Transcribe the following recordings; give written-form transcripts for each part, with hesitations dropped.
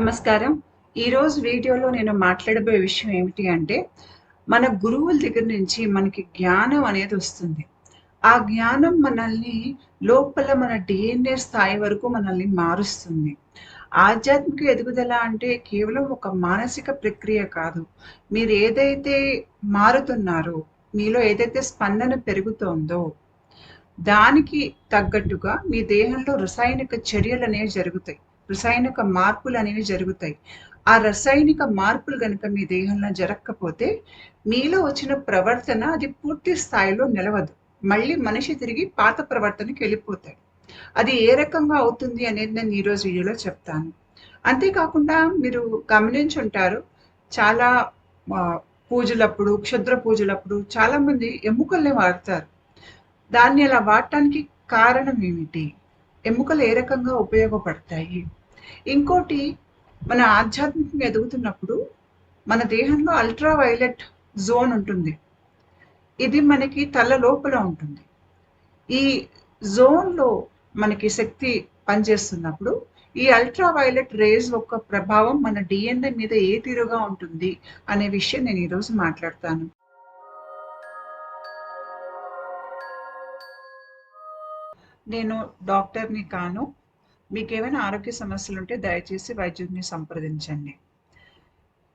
నమస్కారం. ఈరోజు వీడియోలో నేను మాట్లాడబోయే విషయం ఏమిటి అంటే, మన గురువుల దగ్గర నుంచి మనకి జ్ఞానం అనేది వస్తుంది. ఆ జ్ఞానం మనల్ని లోపల మన డీఎన్ఏ స్థాయి వరకు మనల్ని మారుస్తుంది. ఆధ్యాత్మిక ఎదుగుదల అంటే కేవలం ఒక మానసిక ప్రక్రియ కాదు. మీరు ఏదైతే మారుతున్నారో, మీలో ఏదైతే స్పందన పెరుగుతోందో, దానికి తగ్గట్టుగా మీ దేహంలో రసాయనిక చర్యలనేవి జరుగుతాయి. రసాయనిక మార్పులనేవి జరుగుతాయి. ఆ రసాయనిక మార్పులు గనక మీ దేహంలో జరక్కపోతే, మీలో వచ్చిన ప్రవర్తన అది పూర్తి స్థాయిలో నిలవదు. మళ్ళీ మనిషి తిరిగి పాత ప్రవర్తనకెళ్ళిపోతాడు. అది ఏ రకంగా అవుతుంది అనేది నేను ఈరోజు వీడియోలో చెప్తాను. అంతేకాకుండా మీరు గమనించుంటారు. చాలా పూజలప్పుడు, క్షుద్ర పూజలప్పుడు చాలామంది ఎముకల్ని వాడతారు. దాన్ని అలా వాడటానికి కారణం ఏమిటి? ఎముకలు ఏ రకంగా ఉపయోగపడతాయి? ఇంకోటి, మన ఆధ్యాత్మికంగా ఎదుగుతున్నప్పుడు మన దేహంలో అల్ట్రా వైలెట్ జోన్ ఉంటుంది. ఇది మనకి తల లోపల ఉంటుంది. ఈ జోన్‌లో మనకి శక్తి పనిచేస్తున్నప్పుడు, ఈ అల్ట్రా వైలెట్ రేస్ యొక్క ప్రభావం మన డీఎన్ఏ మీద ఏ తీరుగా ఉంటుంది అనే విషయం నేను ఈరోజు మాట్లాడతాను. నేను డాక్టర్‌ని కాను. మీకేమైనా ఆరోగ్య సమస్యలుంటే దయచేసి వైద్యుడిని సంప్రదించండి.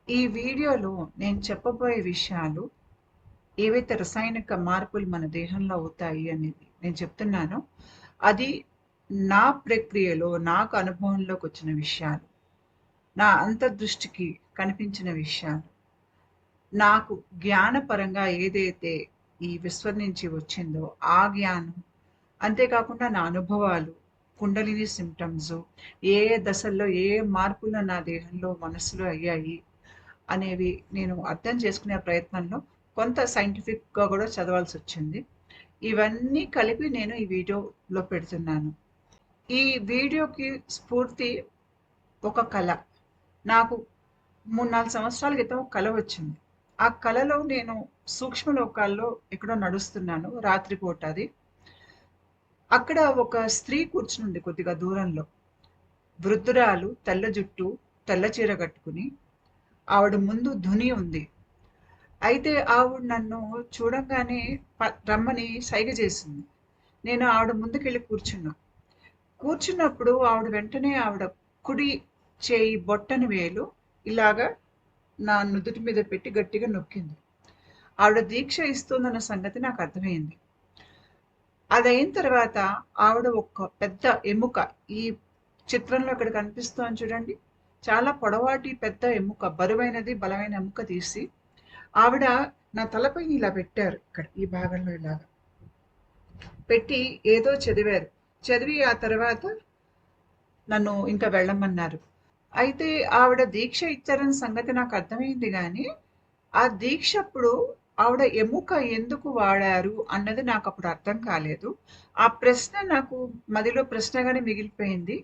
ఈ వీడియోలో నేను చెప్పబోయే విషయాలు ఏవైతే రసాయనిక మార్పులు మన దేహంలో అవుతాయి అనేది నేను చెప్తున్నానో, అది నా ప్రక్రియలో, నాకు అనుభవంలోకి వచ్చిన విషయాలు. నా అంతర్దృష్టికి కనిపించిన విషయాలు. నాకు జ్ఞానపరంగా ఏదైతే ఈ విశ్వం నుంచి వచ్చిందో ఆ జ్ఞానం, అంతేకాకుండా నా అనుభవాలు, కుండలిని సింప్టమ్స్, ఏ ఏ దశల్లో ఏ ఏ మార్పులు నా దేహంలో, మనసులో అయ్యాయి అనేవి నేను అర్థం చేసుకునే ప్రయత్నంలో కొంత సైంటిఫిక్‌గా కూడా చదవాల్సొచ్చింది. ఇవన్నీ కలిపి నేను ఈ వీడియోలో పెడుతున్నాను. ఈ వీడియోకి స్ఫూర్తి ఒక కల. నాకు 3, 4 సంవత్సరాల క్రితం ఒక కల వచ్చింది. ఆ కలలో నేను సూక్ష్మ లోకాల్లో ఎక్కడో నడుస్తున్నాను. రాత్రిపూట అది. అక్కడ ఒక స్త్రీ కూర్చునుంది కొద్దిగా దూరంలో. వృద్ధురాలు, తెల్ల జుట్టు, తెల్ల చీర కట్టుకుని. ఆవిడ ముందు ధుని ఉంది. అయితే ఆవిడ నన్ను చూడంగానే రమ్మని సైగ చేసింది. నేను ఆవిడ ముందుకెళ్ళి కూర్చున్నా. కూర్చున్నప్పుడు ఆవిడ వెంటనే ఆవిడ కుడి చేయి బొట్టన వేలు ఇలాగా నా నుదుటి మీద పెట్టి గట్టిగా నొక్కింది. ఆవిడ దీక్ష ఇస్తుందన్న సంగతి నాకు అర్థమైంది. అదయిన తర్వాత ఆవిడ ఒక పెద్ద ఎముక, ఈ చిత్రంలో ఇక్కడ కనిపిస్తోంది చూడండి. చాలా పొడవాటి పెద్ద ఎముక, బరువైనది, బలమైన ఎముక తీసి ఆవిడ నా తలపైన ఇలా పెట్టారు. ఇక్కడ ఈ భాగంలో ఇలాగా పెట్టి ఏదో చదివారు. చదివి ఆ తర్వాత నన్ను ఇంకా వెళ్ళమన్నారు. అయితే ఆవిడ దీక్ష ఇచ్చారన్న సంగతి నాకు అర్థమైంది గానీ, ఆ దీక్ష అప్పుడు ఆవిడ ఎముక ఎందుకు వాడారు అన్నది నాకప్పుడు అర్థం కాలేదు. ఆ ప్రశ్న నాకు మదిలో ప్రశ్నగానే మిగిలిపోయింది.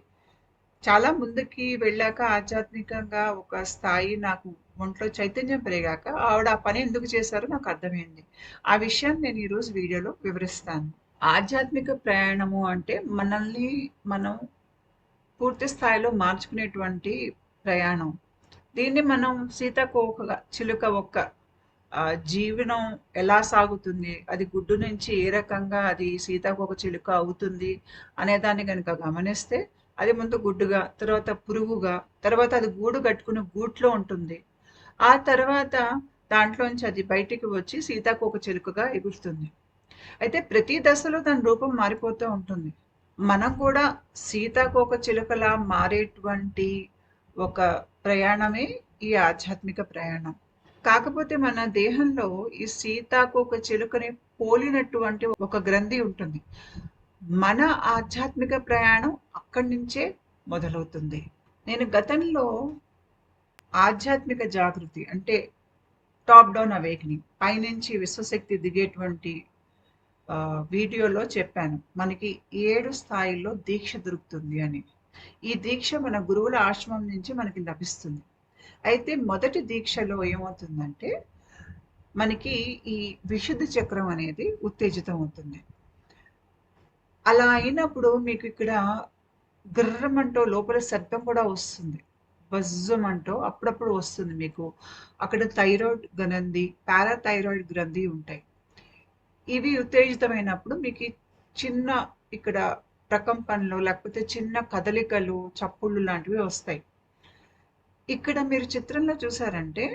చాలా ముందుకి వెళ్ళాక ఆధ్యాత్మికంగా ఒక స్థాయి నాకు ఒంట్లో చైతన్యం పెరిగాక ఆవిడ ఆ పని ఎందుకు చేశారో నాకు అర్థమైంది. ఆ విషయాన్ని నేను ఈరోజు వీడియోలో వివరిస్తాను. ఆధ్యాత్మిక ప్రయాణము అంటే మనల్ని మనం పూర్తి స్థాయిలో మార్చుకునేటువంటి ప్రయాణం. దీన్ని మనం సీతాకోక చిలుక ఒక్క జీవనం ఎలా సాగుతుంది, అది గుడ్డు నుంచి ఏ రకంగా అది సీతాకోక చిలుక అవుతుంది అనే దాన్ని గనుక గమనిస్తే, అది ముందు గుడ్డుగా, తర్వాత పురుగుగా, తర్వాత అది గూడు కట్టుకుని గూట్లో ఉంటుంది. ఆ తర్వాత దాంట్లోంచి అది బయటికి వచ్చి సీతాకోక చిలుకగా ఎగురుతుంది. అయితే ప్రతి దశలో దాని రూపం మారిపోతూ ఉంటుంది. మనం కూడా సీతాకోక చిలుకలా మారేటువంటి ఒక ప్రయాణమే ఈ ఆధ్యాత్మిక ప్రయాణం. కాకపోతే మన దేహంలో ఈ సీతాకోక చిలుకని పోలినటువంటి ఒక గ్రంథి ఉంటుంది. మన ఆధ్యాత్మిక ప్రయాణం అక్కడి నుంచే మొదలవుతుంది. నేను గతంలో ఆధ్యాత్మిక జాగృతి అంటే టాప్ డౌన్ అవేకనింగ్, పైనుంచి విశ్వశక్తి దిగేటువంటి వీడియోలో చెప్పాను. మనకి 7 స్థాయిల్లో దీక్ష దొరుకుతుంది అని. ఈ దీక్ష మన గురువుల ఆశ్రమం నుంచి మనకి లభిస్తుంది. అయితే మొదటి దీక్షలో ఏమవుతుందంటే, మనకి ఈ విశుద్ధి చక్రం అనేది ఉత్తేజితం అవుతుంది. అలా అయినప్పుడు మీకు ఇక్కడ గిర్రమంటూ లోపల శబ్దం కూడా వస్తుంది. బజ్జుమంటూ అప్పుడప్పుడు వస్తుంది మీకు. అక్కడ థైరాయిడ్ గ్రంథి, పారాథైరాయిడ్ గ్రంథి ఉంటాయి. ఇవి ఉత్తేజితమైనప్పుడు మీకు చిన్న ఇక్కడ ప్రకంపనలు లేకపోతే చిన్న కదలికలు, చప్పుళ్ళు లాంటివి వస్తాయి. ఇక్కడ మీరు చిత్రంలో చూసారంటే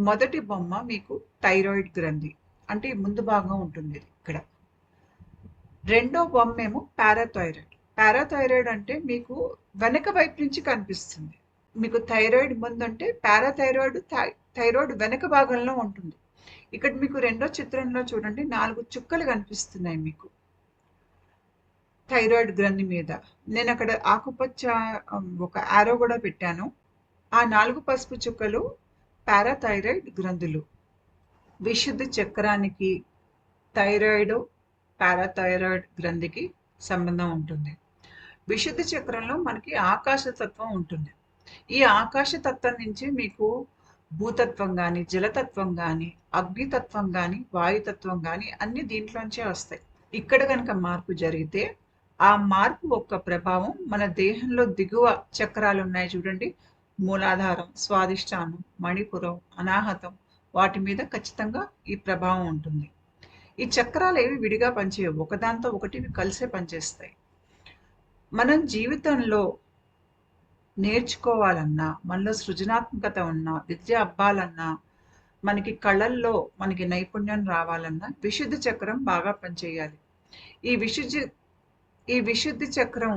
మొదటి బొమ్మ మీకు థైరాయిడ్ గ్రంథి అంటే ముందు భాగం ఉంటుంది ఇక్కడ. రెండో బొమ్మేమో పారాథైరాయిడ్. పారాథైరాయిడ్ అంటే మీకు వెనక వైపు నుంచి కనిపిస్తుంది. మీకు థైరాయిడ్ ముందంటే పారాథైరాయిడ్ థైరాయిడ్ వెనక భాగంలో ఉంటుంది. ఇక్కడ మీకు రెండో చిత్రంలో చూడండి 4 చుక్కలు కనిపిస్తున్నాయి మీకు థైరాయిడ్ గ్రంథి మీద. నేను అక్కడ ఆకుపచ్చ ఒక ఆరో కూడా పెట్టాను. ఆ 4 పసుపు చుక్కలు పారాథైరాయిడ్ గ్రంథులు. విశుద్ధ చక్రానికి థైరాయిడ్, పారాథైరాయిడ్ గ్రంథికి సంబంధం ఉంటుంది. విశుద్ధ చక్రంలో మనకి ఆకాశతత్వం ఉంటుంది. ఈ ఆకాశతత్వం నుంచి మీకు భూతత్వం కానీ, జలతత్వం కానీ, అగ్నితత్వం కానీ, వాయుతత్వం కానీ అన్ని దీంట్లోంచే వస్తాయి. ఇక్కడ కనుక మార్పు జరిగితే ఆ మార్పు యొక్క ప్రభావం మన దేహంలో దిగువ చక్రాలు ఉన్నాయి చూడండి, మూలాధారం, స్వాదిష్టానం, మణిపురం, అనాహతం, వాటి మీద ఖచ్చితంగా ఈ ప్రభావం ఉంటుంది. ఈ చక్రాలు ఏవి విడిగా పనిచేయవు, ఒకదాంతో ఒకటి కలిసే పనిచేస్తాయి. మనం జీవితంలో నేర్చుకోవాలన్నా, మనలో సృజనాత్మకత ఉన్నా, విద్య అవ్వాలన్నా, మనకి కళల్లో మనకి నైపుణ్యం రావాలన్నా విశుద్ధ చక్రం బాగా పనిచేయాలి. ఈ విశుద్ధి చక్రం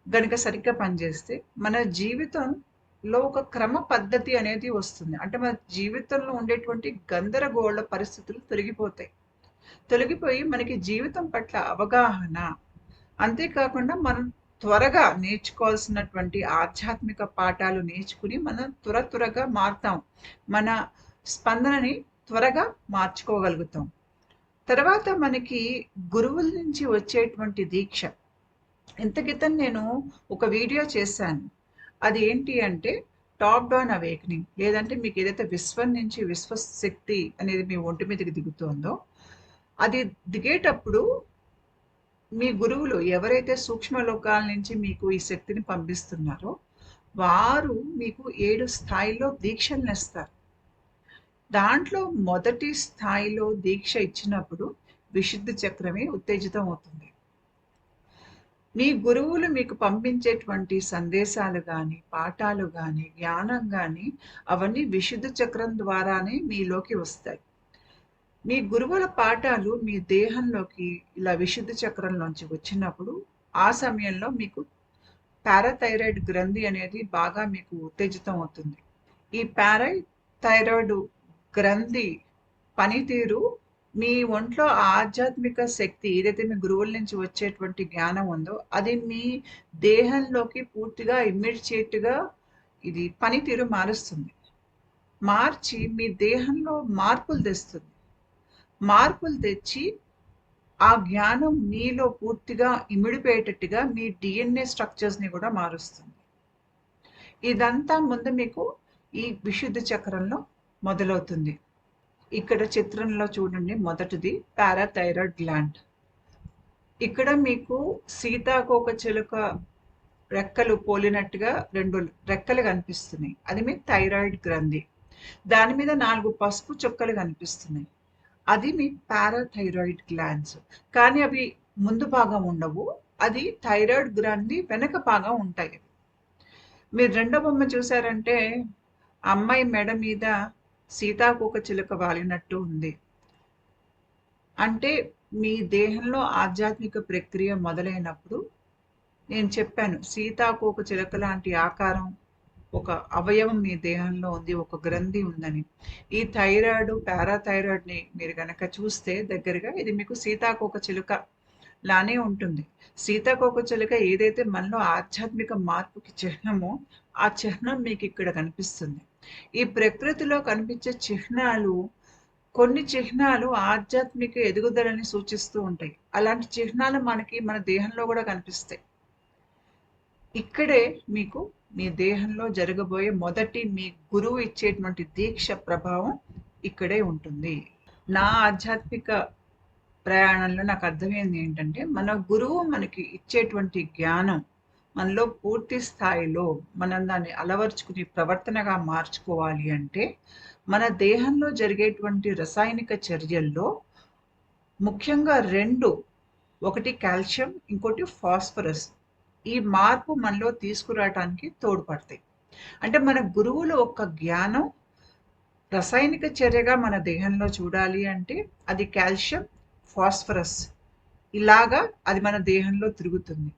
గనుక సరిగ్గా పనిచేస్తే మన జీవితంలో ఒక క్రమ పద్ధతి అనేది వస్తుంది. అంటే మన జీవితంలో ఉండేటువంటి గందరగోళ పరిస్థితులు తొలగిపోయి మనకి జీవితం పట్ల అవగాహన, అంతేకాకుండా మనం త్వరగా నేర్చుకోవాల్సినటువంటి ఆధ్యాత్మిక పాఠాలు నేర్చుకుని మనం త్వరగా మారుతాం. మన స్పందనని త్వరగా మార్చుకోగలుగుతాం. తర్వాత మనకి గురువుల నుంచి వచ్చేటువంటి దీక్ష. ఇంత క్రితం నేను ఒక వీడియో చేశాను. అది ఏంటి అంటే టాప్ డౌన్ అవేకనింగ్, లేదంటే మీకు ఏదైతే విశ్వం నుంచి విశ్వశక్తి అనేది మీ ఒంటి మీదకి దిగుతుందో, అది దిగేటప్పుడు మీ గురువులు ఎవరైతే సూక్ష్మ లోకాల నుంచి మీకు ఈ శక్తిని పంపిస్తున్నారో వారు మీకు 7 స్థాయిలో దీక్షలను ఇస్తారు. దాంట్లో మొదటి స్థాయిలో దీక్ష ఇచ్చినప్పుడు విశుద్ధ చక్రమే ఉత్తేజితం అవుతుంది. మీ గురువులు మీకు పంపించేటువంటి సందేశాలు కానీ, పాఠాలు కానీ, జ్ఞానం కానీ అవన్నీ విశుద్ధ చక్రం ద్వారానే మీలోకి వస్తాయి. మీ గురువుల పాఠాలు మీ దేహంలోకి ఇలా విశుద్ధ చక్రంలోంచి వచ్చినప్పుడు ఆ సమయంలో మీకు పారాథైరాయిడ్ గ్రంథి అనేది బాగా మీకు ఉత్తేజితం అవుతుంది. ఈ పారాథైరాయిడ్ గ్రంథి పనితీరు మీ ఒంట్లో ఆధ్యాత్మిక శక్తి ఏదైతే మీ గురువుల నుంచి వచ్చేటువంటి జ్ఞానం ఉందో అది మీ దేహంలోకి పూర్తిగా ఇమ్మీడియట్గా ఇది పనితీరు మారుస్తుంది. మార్చి మీ దేహంలో మార్పులు తెస్తుంది. మార్పులు తెచ్చి ఆ జ్ఞానం మీలో పూర్తిగా ఇమిడిపోయేటట్టుగా మీ డిఎన్ఏ స్ట్రక్చర్స్ని కూడా మారుస్తుంది. ఇదంతా ముందు మీకు ఈ విశుద్ధ చక్రంలో మొదలవుతుంది. ఇక్కడ చిత్రంలో చూడండి, మొదటిది పారాథైరాయిడ్ గ్లాండ్. ఇక్కడ మీకు సీతాకోక చిలుక రెక్కలు పోలినట్టుగా 2 రెక్కలు కనిపిస్తున్నాయి. అది మీ థైరాయిడ్ గ్రంథి. దాని మీద 4 పసుపు చుక్కలు కనిపిస్తున్నాయి. అది మీ పారాథైరాయిడ్ గ్లాండ్స్. కానీ అవి ముందు భాగం ఉండవు, అది థైరాయిడ్ గ్రంథి వెనక భాగం ఉంటాయి. మీరు రెండో బొమ్మ చూసారంటే అమ్మాయి మెడ మీద సీతాకోక చిలుక వాలినట్టు ఉంది. అంటే మీ దేహంలో ఆధ్యాత్మిక ప్రక్రియ మొదలైనప్పుడు నేను చెప్పాను, సీతాకోక చిలుక లాంటి ఆకారం ఒక అవయవం మీ దేహంలో ఉంది, ఒక గ్రంథి ఉందని. ఈ థైరాయిడ్, పారాథైరాయిడ్ని మీరు కనుక చూస్తే దగ్గరగా ఇది మీకు సీతాకోక చిలుక లానే ఉంటుంది. సీతాకోక చిలుక ఏదైతే మనలో ఆధ్యాత్మిక మార్పుకి చిహ్నమో ఆ చిహ్నం మీకు ఇక్కడ కనిపిస్తుంది. ఈ ప్రకృతిలో కనిపించే చిహ్నాలు, కొన్ని చిహ్నాలు ఆధ్యాత్మిక ఎదుగుదలని సూచిస్తూ ఉంటాయి. అలాంటి చిహ్నాలు మనకి మన దేహంలో కూడా కనిపిస్తాయి. ఇక్కడే మీకు మీ దేహంలో జరగబోయే మొదటి మీ గురువు ఇచ్చేటువంటి దీక్ష ప్రభావం ఇక్కడే ఉంటుంది. నా ఆధ్యాత్మిక ప్రయాణంలో నాకు అర్థమైంది ఏంటంటే మన గురువు మనకి ఇచ్చేటువంటి జ్ఞానం మనలో పూర్తి స్థాయిలో మనం దాన్ని అలవర్చుకుని ప్రవర్తనగా మార్చుకోవాలి అంటే, మన దేహంలో జరిగేటువంటి రసాయనిక చర్యల్లో ముఖ్యంగా 2, ఒకటి కాల్షియం, ఇంకోటి ఫాస్ఫరస్. ఈ మార్పు మనలో తీసుకురావటానికి తోడ్పడతాయి. అంటే మన గురువుల యొక్క జ్ఞానం రసాయనిక చర్యగా మన దేహంలో చూడాలి అంటే అది కాల్షియం, ఫాస్ఫరస్ ఇలాగా అది మన దేహంలో తిరుగుతుంది.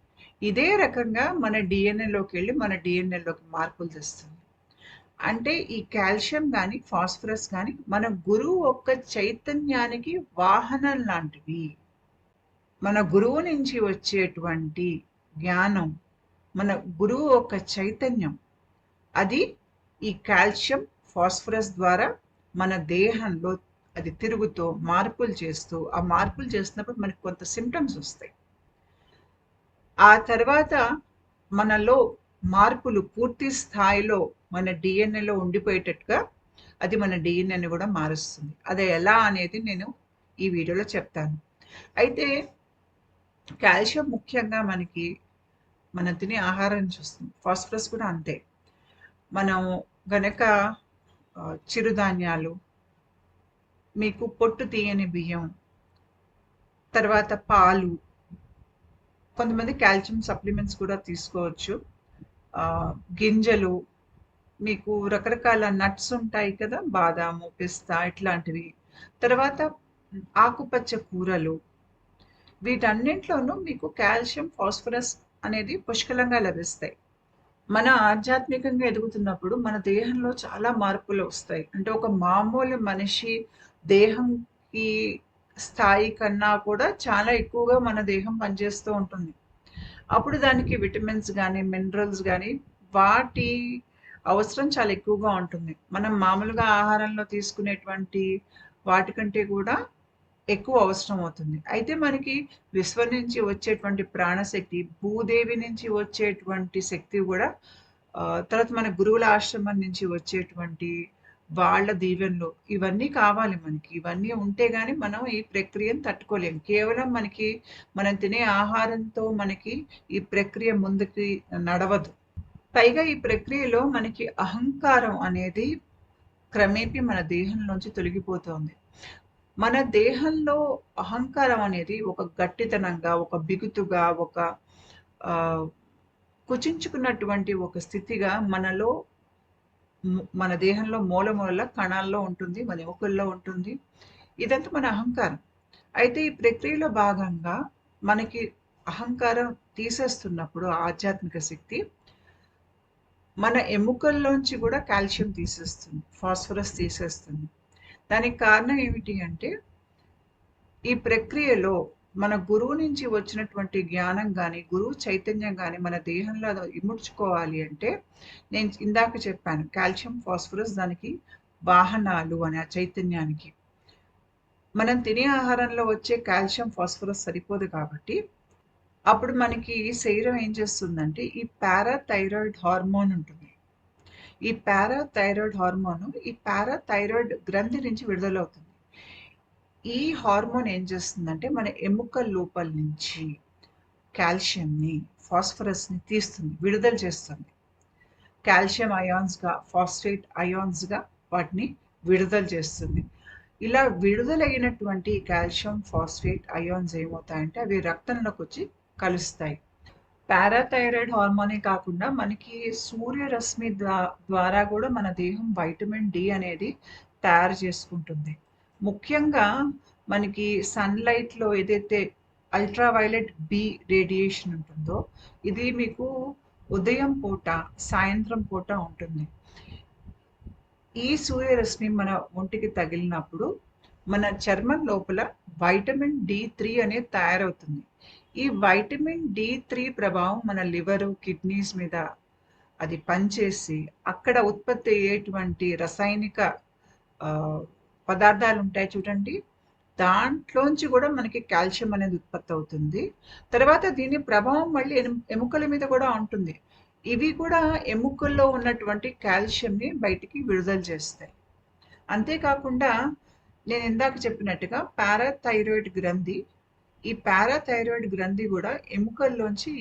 ఇదే రకంగా మన డీఎన్ఏలోకి వెళ్ళి మన డీఎన్ఏలోకి మార్పులు తెస్తుంది. అంటే ఈ కాల్షియం గాని, ఫాస్ఫరస్ గాని మన గురువు యొక్క చైతన్యానికి వాహనం లాంటివి. మన గురువు నుంచి వచ్చేటువంటి జ్ఞానం, మన గురువు యొక్క చైతన్యం అది ఈ కాల్షియం, ఫాస్ఫరస్ ద్వారా మన దేహంలో అది తిరుగుతూ మార్పులు చేస్తూ, ఆ మార్పులు చేస్తున్నప్పుడు మనకు కొంత సింప్టమ్స్ వస్తాయి. ఆ తర్వాత మనలో మార్పులు పూర్తి స్థాయిలో మన డిఎన్ఏలో ఉండిపోయేటట్టుగా అది మన డిఎన్ఏని కూడా మారుస్తుంది. అది ఎలా అనేది నేను ఈ వీడియోలో చెప్తాను. అయితే కాల్షియం ముఖ్యంగా మనకి మనం తినే ఆహారం చూస్తుంది. ఫాస్ఫరస్ కూడా అంతే. మనం గనక చిరుధాన్యాలు, మీకు పొట్టు తీయని బియ్యం, తర్వాత పాలు, కొంతమంది కాల్షియం సప్లిమెంట్స్ కూడా తీసుకోవచ్చు. గింజలు, మీకు రకరకాల నట్స్ ఉంటాయి కదా! బాదాము, పిస్తా ఇట్లాంటివి. తర్వాత ఆకుపచ్చ కూరలు. వీటన్నింటిలోనూ మీకు కాల్షియం, ఫాస్ఫరస్ అనేది పుష్కలంగా లభిస్తాయి. మన ఆధ్యాత్మికంగా ఎదుగుతున్నప్పుడు మన దేహంలో చాలా మార్పులు వస్తాయి. అంటే ఒక మామూలు మనిషి దేహంకి స్థాయి కన్నా కూడా చాలా ఎక్కువగా మన దేహం పనిచేస్తూ ఉంటుంది. అప్పుడు దానికి విటమిన్స్ గానీ, మినరల్స్ గానీ వాటి అవసరం చాలా ఎక్కువగా ఉంటుంది. మనం మామూలుగా ఆహారంలో తీసుకునేటువంటి వాటికంటే కూడా ఎక్కువ అవసరం అవుతుంది. అయితే మనకి విశ్వం నుంచి వచ్చేటువంటి ప్రాణశక్తి, భూదేవి నుంచి వచ్చేటువంటి శక్తి కూడా తర్వాత మన గురువుల ఆశ్రమం నుంచి వచ్చేటువంటి వాళ్ళ దీవెనలు ఇవన్నీ కావాలి మనకి. ఇవన్నీ ఉంటే గాని మనం ఈ ప్రక్రియను తట్టుకోలేం. కేవలం మనకి మనం తినే ఆహారంతో మనకి ఈ ప్రక్రియ ముందుకి నడవదు. పైగా ఈ ప్రక్రియలో మనకి అహంకారం అనేది క్రమేపీ మన దేహంలోంచి తొలగిపోతోంది. మన దేహంలో అహంకారం అనేది ఒక గట్టితనంగా, ఒక బిగుతుగా, ఒక కుచించుకున్నటువంటి ఒక స్థితిగా మనలో మన దేహంలో మూల కణాల్లో ఉంటుంది, మన ఎముకల్లో ఉంటుంది. ఇదంతా మన అహంకారం. అయితే ఈ ప్రక్రియలో భాగంగా మనకి అహంకారం తీసేస్తున్నప్పుడు ఆధ్యాత్మిక శక్తి మన ఎముకల్లోంచి కూడా కాల్షియం తీసేస్తుంది, ఫాస్ఫరస్ తీసేస్తుంది. దానికి కారణం ఏమిటి అంటే ఈ ప్రక్రియలో మన గురువు నుంచి వచ్చినటువంటి జ్ఞానం గాని, గురువు చైతన్యం గాని మన దేహంలో అది ఇముడ్చుకోవాలి అంటే నేను ఇందాక చెప్పాను కాల్షియం, ఫాస్ఫరస్ దానికి వాహనాలు అని ఆ చైతన్యానికి. మనం తినే ఆహారంలో వచ్చే కాల్షియం, ఫాస్ఫరస్ సరిపోదు కాబట్టి అప్పుడు మనకి శరీరం ఏం చేస్తుందంటే ఈ పారాథైరాయిడ్ హార్మోన్ ఉంటుంది. ఈ పారాథైరాయిడ్ గ్రంథి నుంచి విడుదలవుతుంది. ఈ హార్మోన్ ఏం చేస్తుందంటే మన ఎముకల లోపల నుంచి కాల్షియంని, ఫాస్ఫరస్ని తీస్తుంది, విడుదల చేస్తుంది. కాల్షియం అయాన్స్గా, ఫాస్ఫేట్ అయాన్స్గా వాటిని విడుదల చేస్తుంది. ఇలా విడుదలైనటువంటి కాల్షియం, ఫాస్ఫేట్ అయాన్స్ ఏమవుతాయంటే అవి రక్తంలోకి వచ్చి కలుస్తాయి. పారాథైరాయిడ్ హార్మోనే కాకుండా మనకి సూర్యరశ్మి ద్వారా కూడా మన దేహం వైటమిన్ డి అనేది తయారు చేసుకుంటుంది. ముఖ్యంగా మనకి సన్లైట్లో ఏదైతే అల్ట్రావైలెట్ బి రేడియేషన్ ఉంటుందో ఇది మీకు ఉదయం పూట, సాయంత్రం పూట ఉంటుంది. ఈ సూర్యరశ్మి మన ఒంటికి తగిలినప్పుడు మన చర్మం లోపల వైటమిన్ డి3 అనేది తయారవుతుంది. ఈ వైటమిన్ డి3 ప్రభావం మన లివరు, కిడ్నీస్ మీద అది పనిచేసి అక్కడ ఉత్పత్తి అయ్యేటువంటి రసాయనిక పదార్థాలు ఉంటాయి చూడండి, దాంట్లోంచి కూడా మనకి కాల్షియం అనేది ఉత్పత్తి అవుతుంది. తర్వాత దీని ప్రభావం మళ్ళీ ఎముకల మీద కూడా ఉంటుంది. ఇవి కూడా ఎముకల్లో ఉన్నటువంటి కాల్షియంని బయటికి విడుదల చేస్తాయి. అంతేకాకుండా నేను ఇందాక చెప్పినట్టుగా పారాథైరాయిడ్ గ్రంథి ఈ పారాథైరాయిడ్ గ్రంథి కూడా ఎముకల్లోంచి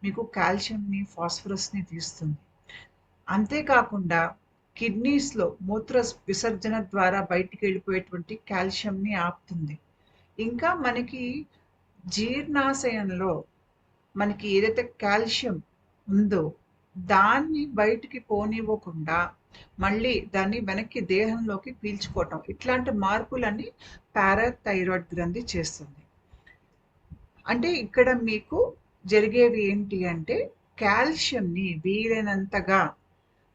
మీకు కాల్షియంని, ఫాస్ఫరస్‌ని తీస్తుంది. అంతేకాకుండా కిడ్నీస్‌లో మూత్ర విసర్జన ద్వారా బయటికెళ్ళిపోయేటువంటి కాల్షియంని ఆపుతుంది. ఇంకా మనకి జీర్ణాశయంలో మనకి ఏదైతే కాల్షియం ఉందో దాన్ని బయటికి పోనివ్వకుండా మళ్ళీ దాన్ని వెనక్కి దేహంలోకి పీల్చుకోవటం. ఇట్లాంటి మార్పులన్నీ పారాథైరాయిడ్ గ్రంథి చేస్తుంది. అంటే ఇక్కడ మీకు జరిగేవి ఏంటి అంటే కాల్షియంని వీలైనంతగా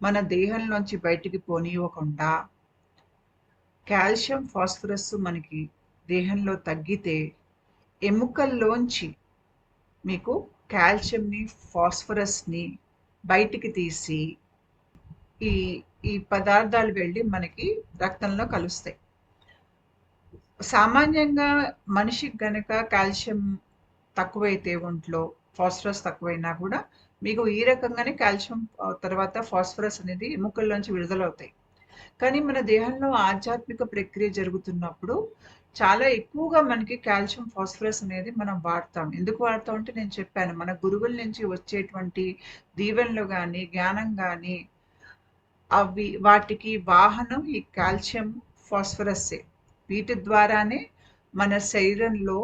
మన దేహంలోంచి బయటికి పోనివ్వకుండా కాల్షియం, ఫాస్ఫరస్ మనకి దేహంలో తగ్గితే ఎముకల్లోంచి మీకు కాల్షియంని, ఫాస్ఫరస్‌ని బయటికి తీసి ఈ ఈ పదార్థాలు వెళ్ళి మనకి రక్తంలో కలుస్తాయి. సామాన్యంగా మనిషికి గనక కాల్షియం తక్కువైతే ఒంట్లో, ఫాస్ఫరస్ తక్కువైనా కూడా మీకు ఈ రకంగానే కాల్షియం తర్వాత ఫాస్ఫరస్ అనేది ఎముకల్లోంచి విడుదలవుతాయి. కానీ మన దేహంలో ఆధ్యాత్మిక ప్రక్రియ జరుగుతున్నప్పుడు చాలా ఎక్కువగా మనకి కాల్షియం, ఫాస్ఫరస్ అనేది మనం వాడతాం. ఎందుకు వాడతాం అంటే నేను చెప్పాను. మన గురువుల నుంచి వచ్చేటువంటి దీవెనలు గాని, జ్ఞానం గాని వాటికి వాహనం ఈ కాల్షియం, ఫాస్ఫరస్సే. వీటి ద్వారానే మన శరీరంలో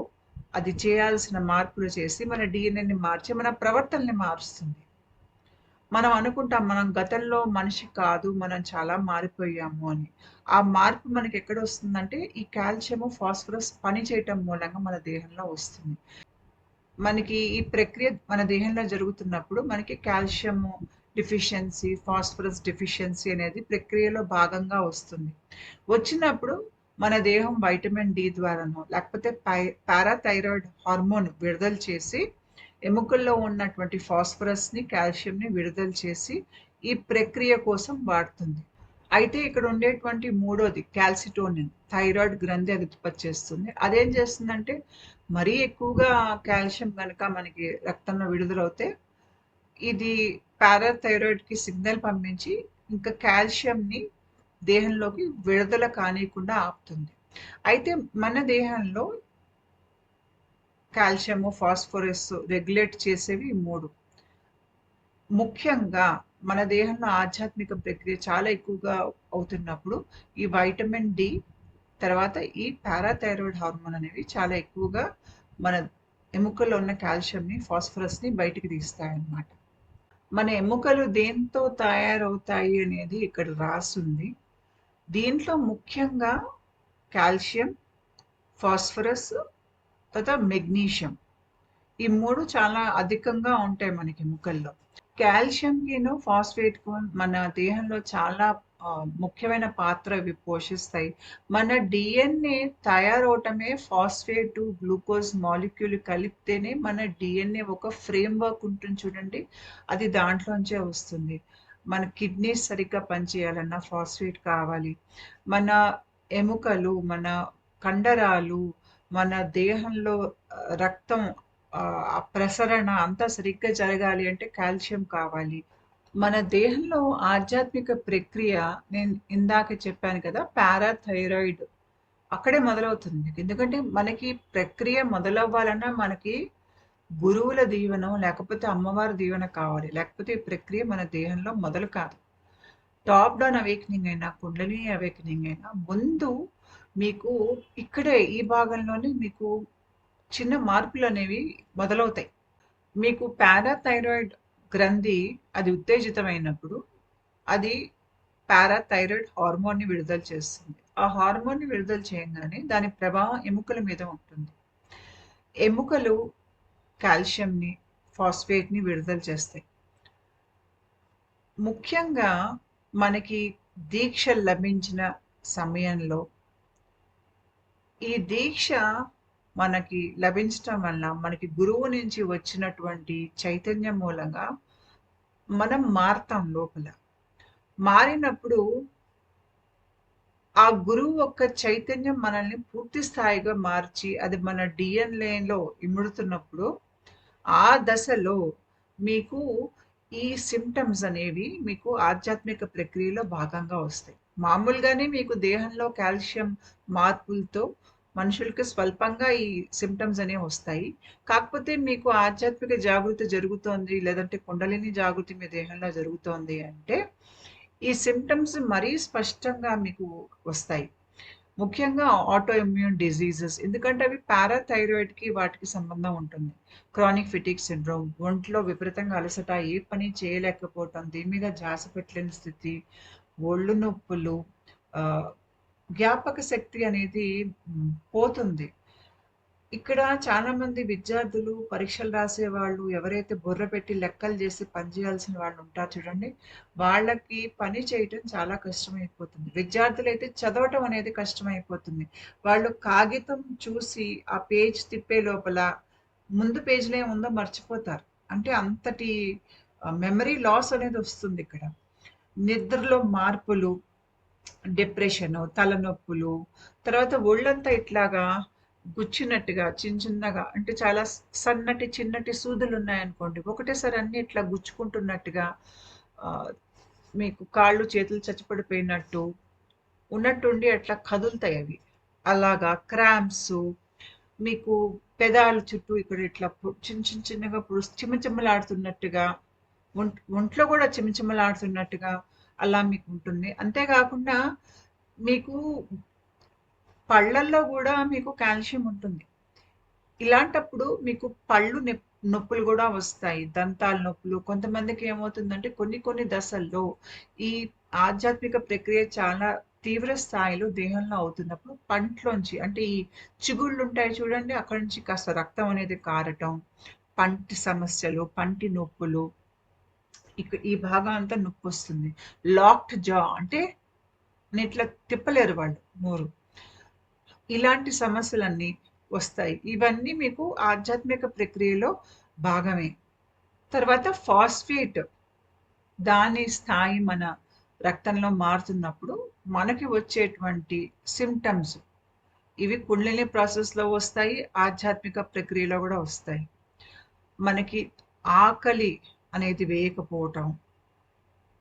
అది చేయాల్సిన మార్పులు చేసి మన డీఎన్ఏని మార్చి మన ప్రవర్తనని మారుస్తుంది. మనం అనుకుంటాం మనం గతంలో మనిషి కాదు, మనం చాలా మారిపోయాము అని. ఆ మార్పు మనకి ఎక్కడొస్తుందంటే ఈ కాల్షియము, ఫాస్ఫరస్ పని చేయటం మూలంగా మన దేహంలో వస్తుంది. మనకి ఈ ప్రక్రియ మన దేహంలో జరుగుతున్నప్పుడు మనకి కాల్షియము డెఫిషియన్సీ, ఫాస్ఫరస్ డెఫిషియన్సీ అనేది ప్రక్రియలో భాగంగా వస్తుంది. వచ్చినప్పుడు మన దేహం వైటమిన్ డి ద్వారానో లేకపోతే పారాథైరాయిడ్ హార్మోన్ విడుదల చేసి ఎముకల్లో ఉన్నటువంటి ఫాస్ఫరస్‌ని, కాల్షియంని విడుదల చేసి ఈ ప్రక్రియ కోసం వాడుతుంది. అయితే ఇక్కడ ఉండేటువంటి మూడోది కాల్సిటోనిన్ థైరాయిడ్ గ్రంథి అది ఉత్పత్తి చేస్తుంది. అదేం చేస్తుందంటే మరీ ఎక్కువగా కాల్షియం గనక మనకి రక్తంలో విడుదలవుతే ఇది పారాథైరాయిడ్‌కి సిగ్నల్ పంపించి ఇంకా కాల్షియంని దేహంలోకి విడుదల కానీయకుండా ఆపుతుంది. అయితే మన దేహంలో కాల్షియము, ఫాస్ఫరస్ రెగ్యులేట్ చేసేవి ఈ 3. ముఖ్యంగా మన దేహంలో ఆధ్యాత్మిక ప్రక్రియ చాలా ఎక్కువగా అవుతున్నప్పుడు ఈ వైటమిన్ డి తర్వాత ఈ పారాథైరాయిడ్ హార్మోన్ అనేవి చాలా ఎక్కువగా మన ఎముకల్లో ఉన్న కాల్షియంని, ఫాస్ఫరస్‌ని బయటికి తీస్తాయన్నమాట. మన ఎముకలు దేంతో తయారవుతాయి అనేది ఇక్కడ రాసుంది. దీంట్లో ముఖ్యంగా కాల్షియం, ఫాస్ఫరస్ తర్వాత మెగ్నీషియం. ఈ 3 చాలా అధికంగా ఉంటాయి మనకి ఎముకల్లో. కాల్షియంకిను, ఫాస్ఫేట్‌కు మన దేహంలో చాలా ముఖ్యమైన పాత్ర ఇవి పోషిస్తాయి. మన డీఎన్ఏ తయారవటమే ఫాస్ఫేటు, గ్లూకోజ్ మాలిక్యూల్ కలిపితేనే మన డీఎన్ఏ ఒక ఫ్రేమ్‌వర్క్ ఉంటుంది చూడండి. అది దాంట్లోంచే వస్తుంది. మన కిడ్నీస్ సరిగ్గా పనిచేయాలన్నా ఫాస్ఫేట్ కావాలి. మన ఎముకలు, మన కండరాలు, మన దేహంలో రక్తం ప్రసరణ అంతా సరిగ్గా జరగాలి అంటే కాల్షియం కావాలి. మన దేహంలో ఆధ్యాత్మిక ప్రక్రియ నేను ఇందాక చెప్పాను కదా! పారాథైరాయిడ్ అక్కడే మొదలవుతుంది. ఎందుకంటే మనకి ప్రక్రియ మొదలవ్వాలన్నా మనకి గురువుల దీవెనో, లేకపోతే అమ్మవారి దీవెన కావాలి. లేకపోతే ఈ ప్రక్రియ మన దేహంలో మొదలు కాదు. టాప్ డౌన్ అవేకెనింగ్ అయినా, కుండలిని అవేకెనింగ్ అయినా ముందు మీకు ఇక్కడే ఈ భాగంలోనే మీకు చిన్న మార్పులనేవి మొదలవుతాయి. మీకు పారాథైరాయిడ్ గ్రంథి అది ఉత్తేజితమైనప్పుడు అది పారాథైరాయిడ్ హార్మోన్‌ని విడుదల చేస్తుంది. ఆ హార్మోన్‌ని విడుదల చేయంగానే దాని ప్రభావం ఎముకల మీద ఉంటుంది. ఎముకలు కాల్షియంని, ఫాస్ఫేట్‌ని విడుదల చేస్తాయి. ముఖ్యంగా మనకి దీక్ష లభించిన సమయంలో ఈ దీక్ష మనకి లభించటం వల్ల మనకి గురువు నుంచి వచ్చినటువంటి చైతన్యం మూలంగా మనం మారతాం లోపల. మారినప్పుడు ఆ గురువు యొక్క చైతన్యం మనల్ని పూర్తి స్థాయిగా మార్చి అది మన డీఎన్ఏలో ఇముడుతున్నప్పుడు ఆ దశలో మీకు ఈ సింప్టమ్స్ అనేవి మీకు ఆధ్యాత్మిక ప్రక్రియలో భాగంగా వస్తాయి. మామూలుగానే మీకు దేహంలో కాల్షియం మార్పులతో మనుషులకి స్వల్పంగా ఈ సిమ్టమ్స్ అనేవి వస్తాయి. కాకపోతే మీకు ఆధ్యాత్మిక జాగృతి జరుగుతోంది, లేదంటే కుండలిని జాగృతి మీ దేహంలో జరుగుతోంది అంటే, ఈ సిమ్టమ్స్ మరీ స్పష్టంగా మీకు వస్తాయి. ముఖ్యంగా ఆటో ఇమ్యూన్ డిసీజెస్. ఎందుకంటే అవి పారాథైరాయిడ్‌కి వాటికి సంబంధం ఉంటుంది. క్రానిక్ ఫెటిగ్ సిండ్రోమ్, ఒంట్లో విపరీతంగా అలసట, ఏ పని చేయలేకపోవటం, దీని మీద ధ్యాస పెట్టలేని స్థితి, ఒళ్ళు నొప్పులు, ఆహ్, జ్ఞాపక శక్తి అనేది పోతుంది. ఇక్కడ చాలామంది విద్యార్థులు, పరీక్షలు రాసేవాళ్ళు, ఎవరైతే బుర్ర పెట్టి లెక్కలు చేసి పని చేయాల్సిన వాళ్ళు ఉంటారు చూడండి, వాళ్ళకి పని చేయటం చాలా కష్టమైపోతుంది. విద్యార్థులైతే చదవటం అనేది కష్టమైపోతుంది. వాళ్ళు కాగితం చూసి ఆ పేజ్ తిప్పే లోపల ముందు పేజ్‌లో ఏముందో మర్చిపోతారు. అంటే అంతటి మెమరీ లాస్ అనేది వస్తుందిక్కడ. నిద్రలో మార్పులు, డిప్రెషను, తలనొప్పులు, తర్వాత ఒళ్ళంతా ఇట్లాగా గుచ్చినట్టుగా చిన్నగా అంటే చాలా సన్నటి చిన్నటి సూదులున్నాయనుకోండి. ఒకటేసారి అన్నీ ఇట్లా గుచ్చుకుంటున్నట్టుగా ఆహ్, మీకు కాళ్ళు, చేతులు చచ్చిపడిపోయినట్టు ఉన్నట్టుండి అట్లా కదులుతాయవి. అలాగా క్రాంప్సు, మీకు పెదాల చుట్టూ ఇక్కడ ఇట్లా చిన్నగా చిమచిమలాడుతున్నట్టుగా, ఒంట్లో కూడా చిమచిమలాడుతున్నట్టుగా అలా మీకుంటుంది. అంతేకాకుండా మీకు పళ్ళల్లో గూడా మీకు కాల్షియం ఉంటుంది. ఇలాంటప్పుడు మీకు పళ్ళు నొప్పులు గూడా వస్తాయి. దంతాల నొప్పులు. కొంతమందికి ఏమవుతుందంటే కొన్ని దశల్లో ఈ ఆధ్యాత్మిక ప్రక్రియ చాలా తీవ్ర స్థాయిలో దేహంలో అవుతున్నప్పుడు పంట్లోంచి అంటే ఈ చిగుళ్ళుంటాయి చూడండి. అక్కడి నుంచి కాస్త రక్తం అనేది కారటం, పంటి సమస్యలు, పంటి నొప్పులు, ఈ భాగం అంతా నొప్పొస్తుంది. లాక్డ్ జా అంటే ఇట్లా తిప్పలేరు వాళ్ళు నోరు. ఇలాంటి సమస్యలన్నీ వస్తాయి. ఇవన్నీ మీకు ఆధ్యాత్మిక ప్రక్రియలో భాగమే. తర్వాత ఫాస్ఫేట్ దాని స్థాయి మన రక్తంలో మారుతున్నప్పుడు మనకి వచ్చేటువంటి సిమ్టమ్స్ ఇవి కుండలిని ప్రాసెస్‌లో వస్తాయి. ఆధ్యాత్మిక ప్రక్రియలో గూడా వస్తాయి. మనకి ఆకలి అనేది వేయకపోవటం,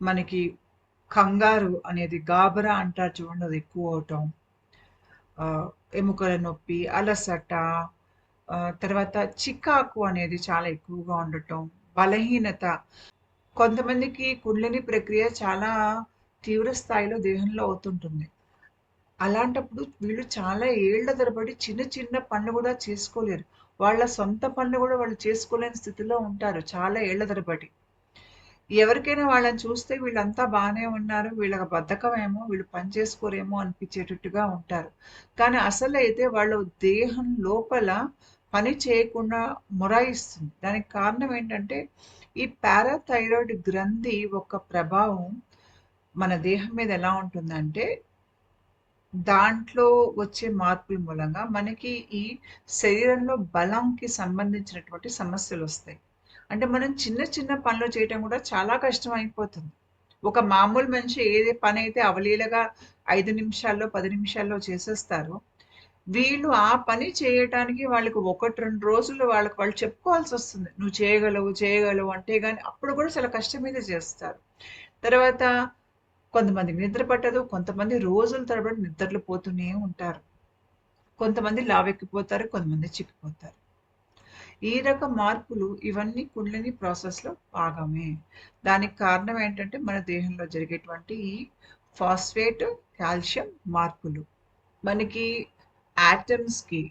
మనకి కంగారు అనేది గాబరా అంటారు చూడండి అది ఎక్కువ అవటం. ఎముకల నొప్పి, అలసట, తర్వాత చికాకు అనేది చాలా ఎక్కువగా ఉండటం, బలహీనత. కొంతమందికి కుండలిని ప్రక్రియ చాలా తీవ్ర స్థాయిలో దేహంలో అవుతుంటుంది. అలాంటప్పుడు వీళ్ళు చాలా ఏళ్ల తరబడి చిన్న పనులు గూడా చేసుకోలేరు. వాళ్ళ సొంత పనులు గూడా వాళ్ళు చేసుకోలేని స్థితిలో ఉంటారు చాలా ఏళ్ల తరబడి. ఎవరికైనా వాళ్ళని చూస్తే వీళ్ళంతా బానే ఉన్నారు. వీళ్ళకి బద్ధకమేమో, వీళ్ళు పని చేసుకోరేమో అనిపించేటట్టుగా ఉంటారు. కానీ అసలైతే వాళ్ళ దేహం లోపల పని చేయకుండా మొరాయిస్తుంది. దానికి కారణం ఏంటంటే, ఈ పారాథైరాయిడ్ గ్రంథి యొక్క ప్రభావం మన దేహం మీద ఎలా ఉంటుందంటే, దాంట్లో వచ్చే మార్పుల మూలంగా మనకి ఈ శరీరంలో బలంకి సంబంధించినటువంటి సమస్యలొస్తాయి. అంటే మనం చిన్న పనులు చేయటం కూడా చాలా కష్టమైపోతుంది. ఒక మామూలు మనిషి ఏది పనైతే అవలీలగా 5 నిమిషాల్లో, 10 నిమిషాల్లో చేసేస్తారో, వీళ్ళు ఆ పని చేయటానికి వాళ్ళకి 1, 2 రోజులు వాళ్ళకి వాళ్ళు చెప్పుకోవాల్సొస్తుంది. "నువ్వు చేయగలవు" అంటే గాని అప్పుడు కూడా చాలా కష్టం మీద చేస్తారు. తర్వాత కొంతమందికి నిద్ర పట్టదు. కొంతమంది రోజుల తరబడి నిద్రలు పోతూనే ఉంటారు. కొంతమంది లావెక్కిపోతారు. కొంతమంది చిక్కిపోతారు. ఈ రకం మార్పులు ఇవన్నీ కుండలిని ప్రాసెస్‌లో భాగమే. దానికి కారణం ఏంటంటే మన దేహంలో జరిగేటువంటి ఈ ఫాస్ఫేట్, కాల్షియం మార్పులు. మనకి యాటమ్స్‌కి,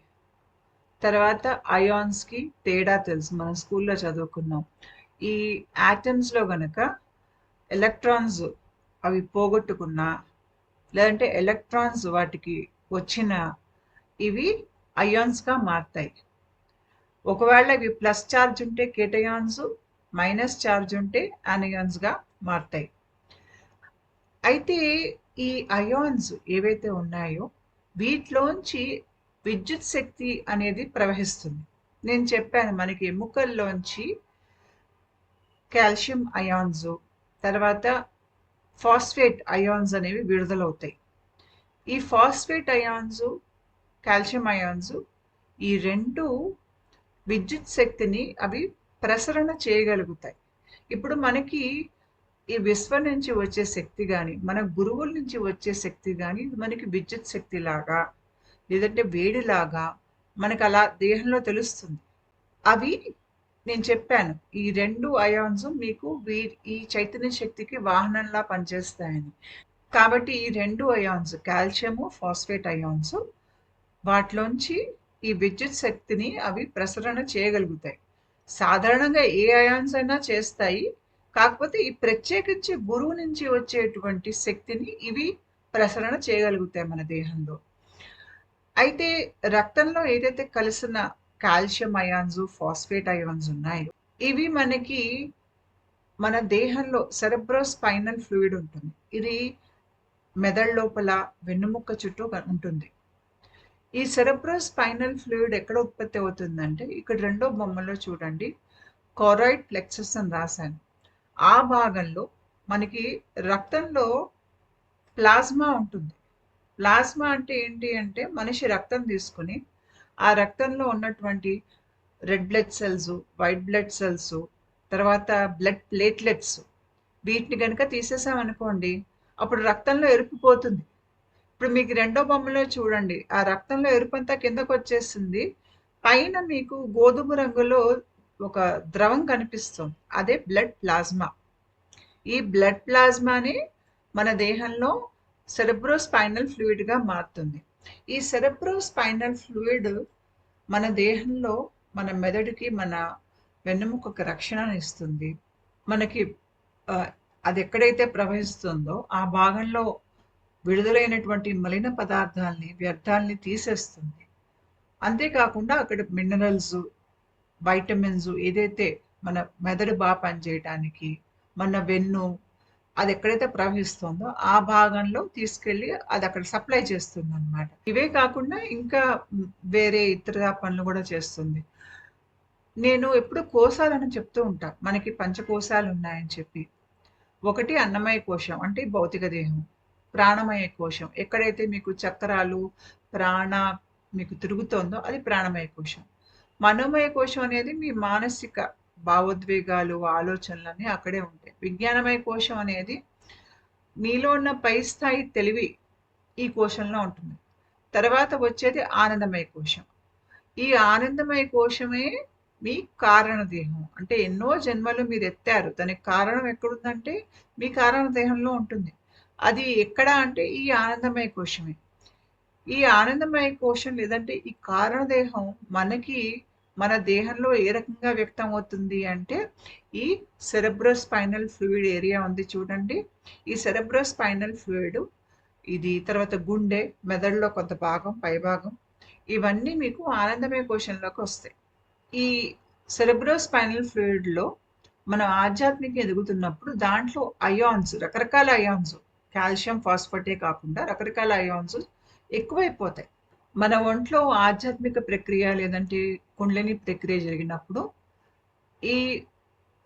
తర్వాత అయాన్స్‌కి తేడా తెలుసు. మనం స్కూల్‌లో చదువుకున్నాం. ఈ యాటమ్స్‌లో గనక ఎలక్ట్రాన్స్ అవి పోగొట్టుకున్నా, లేదంటే ఎలక్ట్రాన్స్ వాటికి వచ్చిన ఇవి అయాన్స్‌గా మారతాయి. ఒకవేళ ఇవి ప్లస్ చార్జ్ ఉంటే కేటయాన్స్, మైనస్ చార్జ్ ఉంటే యానయాన్స్‌గా మారతాయి. అయితే ఈ అయాన్స్ ఏవైతే ఉన్నాయో వీటిలోంచి విద్యుత్ శక్తి అనేది ప్రవహిస్తుంది. నేను చెప్పాను మనకి ఎముకల్లోంచి కాల్షియం అయాన్స్, తర్వాత ఫాస్ఫేట్ అయాన్స్ అనేవి విడుదలవుతాయి. ఈ ఫాస్ఫేట్ అయాన్స్, కాల్షియం అయాన్స్ ఈ 2 విద్యుత్ శక్తిని అవి ప్రసరణ చేయగలుగుతాయి. ఇప్పుడు మనకి ఈ విశ్వం నుంచి వచ్చే శక్తి గాని, మన గురువుల నుంచి వచ్చే శక్తి గాని, ఇది మనకి విద్యుత్ శక్తిలాగా లేదంటే వేడిలాగా మనకు అలా దేహంలో తెలుస్తుంది. అవి నేను చెప్పాను. ఈ 2 అయాన్స్ మీకు ఈ చైతన్య శక్తికి వాహనంలా పనిచేస్తాయని. కాబట్టి ఈ 2 అయాన్స్ కాల్షియము, ఫాస్ఫేట్ అయాన్స్ వాటిలోంచి ఈ విద్యుత్ శక్తిని అవి ప్రసరణ చేయగలుగుతాయి. సాధారణంగా ఏ అయాన్స్ అయినా చేస్తాయి. కాకపోతే ఈ ప్రత్యేకించి గురువు నుంచి వచ్చేటువంటి శక్తిని ఇవి ప్రసరణ చేయగలుగుతాయి మన దేహంలో. అయితే రక్తంలో ఏదైతే కలిసిన కాల్షియం అయాన్స్, ఫాస్ఫేట్ అయాన్స్ ఉన్నాయో ఇవి మనకి మన దేహంలో సెరెబ్రోస్పైనల్ ఫ్లూయిడ్ ఉంటుంది. ఇది మెదడు లోపల వెన్నుముక్క చుట్టూ ఉంటుంది. ఈ సెరెబ్రోస్పైనల్ ఫ్లూయిడ్ ఎక్కడ ఉత్పత్తి అవుతుందంటే ఇక్కడ రెండో బొమ్మలో చూడండి, కోరాయిడ్ ప్లెక్సస్ అని రాశాను. ఆ భాగంలో మనకి రక్తంలో ప్లాస్మా ఉంటుంది. ప్లాస్మా అంటే ఏంటి అంటే మనిషి రక్తం తీసుకుని ఆ రక్తంలో ఉన్నటువంటి red blood cells, white blood cells, తర్వాత బ్లడ్ ప్లేట్లెట్స్ వీటిని కనుక తీసేసామనుకోండి అప్పుడు రక్తంలో ఎరుపుపోతుంది. ఇప్పుడు మీకు రెండో బొమ్మలో చూడండి, ఆ రక్తంలో ఎరుపంతా కిందకు వచ్చేసింది. పైన మీకు గోధుమ రంగులో ఒక ద్రవం కనిపిస్తుంది. అదే బ్లడ్ ప్లాస్మా. ఈ బ్లడ్ ప్లాస్మాని మన దేహంలో సెరెబ్రోస్పైనల్ ఫ్లూయిడ్గా మారుతుంది. ఈ సెరెబ్రోస్పైనల్ ఫ్లూయిడ్ మన దేహంలో మన మెదడుకి, మన వెన్నెముకకు రక్షణను ఇస్తుంది. మనకి అది ఎక్కడైతే ప్రవహిస్తుందో ఆ భాగంలో విడుదలైనటువంటి మలిన పదార్థాలని, వ్యర్థాలని తీసేస్తుంది. అంతేకాకుండా అక్కడ మినరల్స్, వైటమిన్స్ ఏదైతే మన మెదడు బాగా పనిచేయటానికి, మన వెన్ను అది ఎక్కడైతే ప్రవహిస్తుందో ఆ భాగంలో తీసుకెళ్ళి అది అక్కడ సప్లై చేస్తుంది అనమాట. ఇవే కాకుండా ఇంకా వేరే ఇతర పనులు కూడా చేస్తుంది. నేను ఎప్పుడు కోశాలను చెప్తూ ఉంటా, మనకి పంచకోశాలు ఉన్నాయని చెప్పి. ఒకటి అన్నమయ కోశం అంటే భౌతిక దేహం. ప్రాణమయ కోశం ఎక్కడైతే మీకు చక్రాలు, ప్రాణ మీకు తిరుగుతోందో అది ప్రాణమయ కోశం. మనోమయ కోశం అనేది మీ మానసిక భావోద్వేగాలు, ఆలోచనలన్నీ అక్కడే ఉంటాయి. విజ్ఞానమయ కోశం అనేది మీలో ఉన్న పై స్థాయి తెలివి ఈ కోశంలో ఉంటుంది. తర్వాత వచ్చేది ఆనందమయ కోశం. ఈ ఆనందమయ కోశమే మీ కారణదేహం. అంటే ఎన్నో జన్మలు మీరు ఎత్తారు, దానికి కారణం ఎక్కడుందంటే మీ కారణదేహంలో ఉంటుంది. అది ఎక్కడ అంటే ఈ ఆనందమయ కోశమే. ఈ ఆనందమయ కోశం లేదంటే ఈ కారణదేహం మనకి మన దేహంలో ఏ రకంగా వ్యక్తం అవుతుంది అంటే ఈ సెరెబ్రోస్పైనల్ ఫ్లూయిడ్ ఏరియా ఉంది చూడండి. ఈ సెరెబ్రోస్పైనల్ ఫ్లూయిడ్ ఇది, తర్వాత గుండె, మెదడులో కొంత భాగం, పైభాగం, ఇవన్నీ మీకు ఆనందమయ కోశంలోకి వస్తాయి. ఈ సెరెబ్రోస్పైనల్ ఫ్లూయిడ్లో మనం ఆధ్యాత్మిక ఎదుగుతున్నప్పుడు దాంట్లో అయాన్స్, రకరకాల అయాన్స్, కాల్షియం, ఫాస్ఫేటే కాకుండా రకరకాల అయాన్స్ ఎక్కువైపోతాయి. మన ఒంట్లో ఆధ్యాత్మిక ప్రక్రియ లేదంటే కుండలిని ప్రక్రియ జరిగినప్పుడు ఈ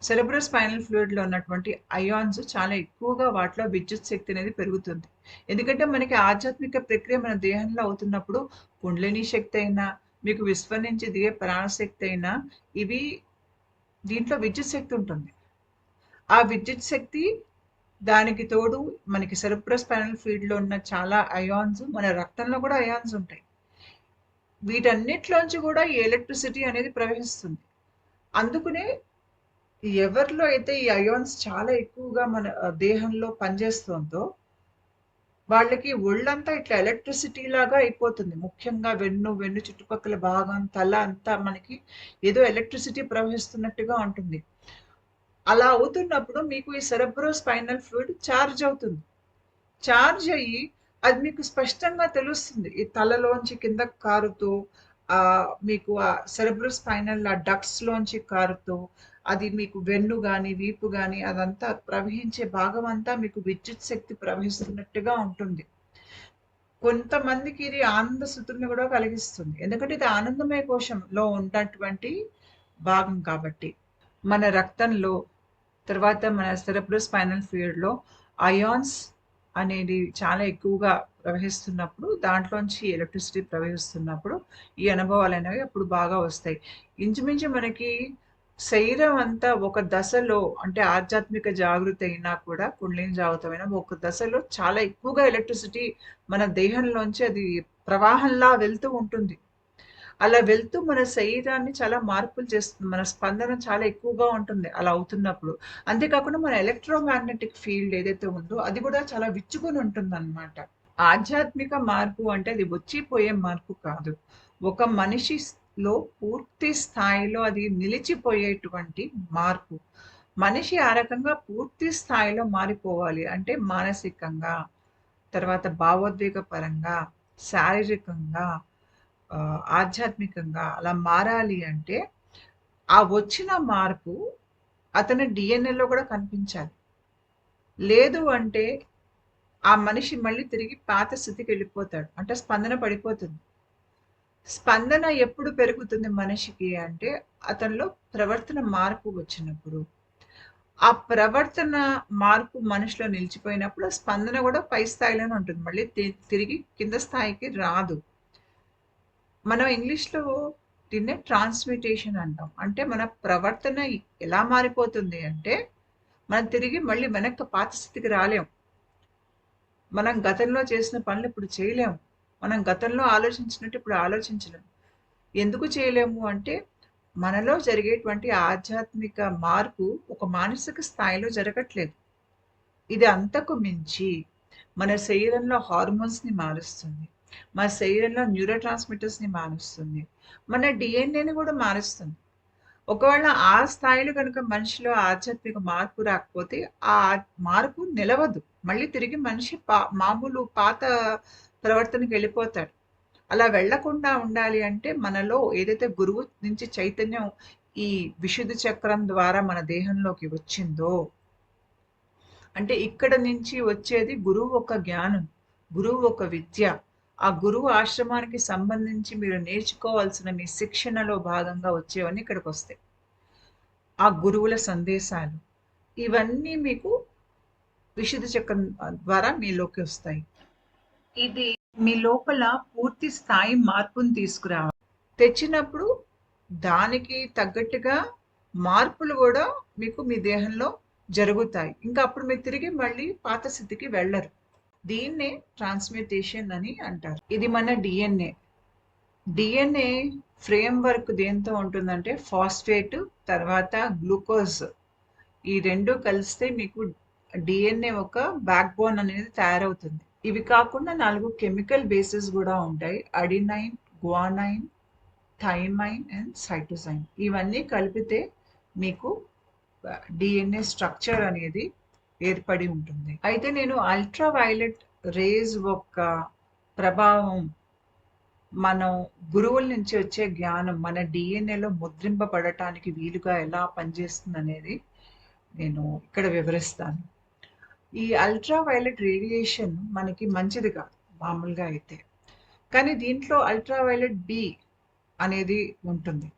సెరెబ్రోస్పైనల్ ఫ్లూయిడ్లో ఉన్నటువంటి అయాన్స్ చాలా ఎక్కువగా వాటిలో విద్యుత్ శక్తి అనేది పెరుగుతుంది. ఎందుకంటే మనకి ఆధ్యాత్మిక ప్రక్రియ మన దేహంలో అవుతున్నప్పుడు కుండలిని శక్తి అయినా, మీకు విశ్వం నుంచి దిగే ప్రాణశక్తి అయినా, ఇవి దీంట్లో విద్యుత్ శక్తి ఉంటుంది. ఆ విద్యుత్ శక్తి దానికి తోడు మనకి సెరెబ్రోస్పైనల్ ఫ్లూయిడ్లో ఉన్న చాలా అయాన్స్, మన రక్తంలో కూడా అయాన్స్ ఉంటాయి. వీటన్నిటిలోంచి కూడా ఈ ఎలక్ట్రిసిటీ అనేది ప్రవహిస్తుంది. అందుకనే ఎవరిలో అయితే ఈ అయాన్స్ చాలా ఎక్కువగా మన దేహంలో పనిచేస్తుందో వాళ్ళకి ఒళ్ళంతా ఇట్లా ఎలక్ట్రిసిటీ లాగా అయిపోతుంది. ముఖ్యంగా వెన్ను చుట్టుపక్కల భాగం, తల అంతా మనకి ఏదో ఎలక్ట్రిసిటీ ప్రవహిస్తున్నట్టుగా ఉంటుంది. అలా అవుతున్నప్పుడు మీకు ఈ సెరెబ్రోస్పైనల్ ఫ్లూయిడ్ ఛార్జ్ అవుతుంది. ఛార్జ్ అయ్యి అది మీకు స్పష్టంగా తెలుస్తుంది. ఈ తలలోంచి కిందకి కారుతూ మీకు ఆ సెరెబ్రోస్పైనల్ డక్ట్స్ లోంచి కారుతూ అది మీకు వెన్ను కానీ, వీపు కానీ అదంతా ప్రవహించే భాగం అంతా మీకు విద్యుత్ శక్తి ప్రవహిస్తున్నట్టుగా ఉంటుంది. కొంతమందికి ఇది ఆనంద స్థుతుల్ని కూడా కలిగిస్తుంది. ఎందుకంటే ఇది ఆనందమయ కోశంలో ఉన్నటువంటి భాగం కాబట్టి. మన రక్తంలో, తర్వాత మన సెరెబ్రోస్పైనల్ ఫ్లూయిడ్లో అయాన్స్ అనేది చాలా ఎక్కువగా ప్రవహిస్తున్నప్పుడు, దాంట్లోంచి ఎలక్ట్రిసిటీ ప్రవహిస్తున్నప్పుడు ఈ అనుభవాలు అనేవి అప్పుడు బాగా వస్తాయి. ఇంచుమించు మనకి శరీరం అంతా ఒక దశలో, అంటే ఆధ్యాత్మిక జాగృతి అయినా కూడా కుండలిని జాగృతమైన ఒక దశలో చాలా ఎక్కువగా ఎలక్ట్రిసిటీ మన దేహంలోంచి అది ప్రవాహంలా వెళ్తూ ఉంటుంది. అలా వెళ్తూ మన శరీరాన్ని చాలా మార్పులు చేస్తుంది. మన స్పందన చాలా ఎక్కువగా ఉంటుంది అలా అవుతున్నప్పుడు. అంతేకాకుండా మన ఎలక్ట్రోమాగ్నెటిక్ ఫీల్డ్ ఏదైతే ఉందో అది కూడా చాలా విచ్చుకొని ఉంటుందన్నమాట. ఆధ్యాత్మిక మార్పు అంటే అది వచ్చిపోయే మార్పు కాదు. ఒక మనిషిలో పూర్తి స్థాయిలో అది నిలిచిపోయేటువంటి మార్పు. మనిషి ఆ రకంగా పూర్తి స్థాయిలో మారిపోవాలి అంటే మానసికంగా, తర్వాత భావోద్వేగ పరంగా, శారీరకంగా, ఆధ్యాత్మికంగా అలా మారాలి అంటే ఆ వచ్చిన మార్పు అతని డిఎన్ఏలో కూడా కనిపించాలి. లేదు అంటే ఆ మనిషి మళ్ళీ తిరిగి పాత స్థితికి వెళ్ళిపోతాడు. అంటే స్పందన పడిపోతుంది. స్పందన ఎప్పుడు పెరుగుతుంది మనిషికి అంటే అతనిలో ప్రవర్తన మార్పు వచ్చినప్పుడు. ఆ ప్రవర్తన మార్పు మనిషిలో నిలిచిపోయినప్పుడు ఆ స్పందన కూడా పై స్థాయిలోనే ఉంటుంది. మళ్ళీ తిరిగి కింద స్థాయికి రాదు. మనం ఇంగ్లీష్‌లో దీన్నే ట్రాన్స్‌మ్యుటేషన్ అంటాం. అంటే మన ప్రవర్తన ఎలా మారిపోతుంది అంటే, మనం తిరిగి మళ్ళీ వెనక్కి పాత స్థితికి రాలేం. మనం గతంలో చేసిన పనులు ఇప్పుడు చేయలేము. మనం గతంలో ఆలోచించినట్టు ఇప్పుడు ఆలోచించలేం. ఎందుకు చేయలేము అంటే, మనలో జరిగేటువంటి ఆధ్యాత్మిక మార్పు ఒక మానసిక స్థాయిలో జరగట్లేదు. ఇది అంతకు మించి మన శరీరంలో హార్మోన్స్‌ని మారుస్తుంది. మన శరీరంలో న్యూరో ట్రాన్స్‌మిటర్స్‌ని మారుస్తుంది. మన డీఎన్ఏని కూడా మారుస్తుంది. ఒకవేళ ఆ స్థాయిలో గనుక మనిషిలో ఆధ్యాత్మిక మార్పు రాకపోతే, ఆ మార్పు నిలవదు. మళ్ళీ తిరిగి మనిషి మామూలు పాత ప్రవర్తనకి వెళ్ళిపోతాడు. అలా వెళ్ళకుండా ఉండాలి అంటే మనలో ఏదైతే గురువు నుంచి చైతన్యం ఈ విశుద్ధి చక్రం ద్వారా మన దేహంలోకి వచ్చిందో, అంటే ఇక్కడ నుంచి వచ్చేది గురువు ఒక జ్ఞానం, గురువు ఒక విద్య. ఆ గురువు ఆశ్రమానికి సంబంధించి మీరు నేర్చుకోవాల్సిన మీ శిక్షణలో భాగంగా వచ్చేవన్నీ ఇక్కడికొస్తాయి. ఆ గురువుల సందేశాలు. ఇవన్నీ మీకు విశుద్ధ చక్రం ద్వారా మీలోకి వస్తాయి. ఇది మీ లోపల పూర్తి స్థాయి మార్పుని తీసుకురావాలి. తెచ్చినప్పుడు దానికి తగ్గట్టుగా మార్పులు కూడా మీకు మీ దేహంలో జరుగుతాయి. ఇంకా అప్పుడు మీరు తిరిగి మళ్ళీ పాత స్థితికి వెళ్ళరు. దీన్నే ట్రాన్స్మ్యుటేషన్ అని అంటారు. ఇది మన డిఎన్ఏ. డిఎన్ఏ ఫ్రేమ్ వర్క్ దేంతో ఉంటుందంటే ఫాస్ఫేట్ తర్వాత గ్లూకోజ్, ఈ రెండు కలిస్తే మీకు డిఎన్ఏ ఒక బ్యాక్ బోన్ అనేది తయారవుతుంది. ఇవి కాకుండా 4 కెమికల్ బేసెస్ కూడా ఉంటాయి. Adenine, guanine, thymine and cytosine. ఇవన్నీ కలిపితే మీకు డిఎన్ఏ స్ట్రక్చర్ అనేది ఏర్పడి ఉంటుంది. అయితే నేను అల్ట్రా వైలెట్ రేస్ యొక్క ప్రభావం మనం గురువుల నుంచి వచ్చే జ్ఞానం మన డిఎన్ఏలో ముద్రింపబడటానికి వీలుగా ఎలా పనిచేస్తుంది అనేది నేను ఇక్కడ వివరిస్తాను. ఈ అల్ట్రా వైలెట్ రేడియేషన్ మనకి మంచిది కాదు మామూలుగా అయితే. కానీ దీంట్లో అల్ట్రా వైలెట్ బి అనేది ఉంటుంది.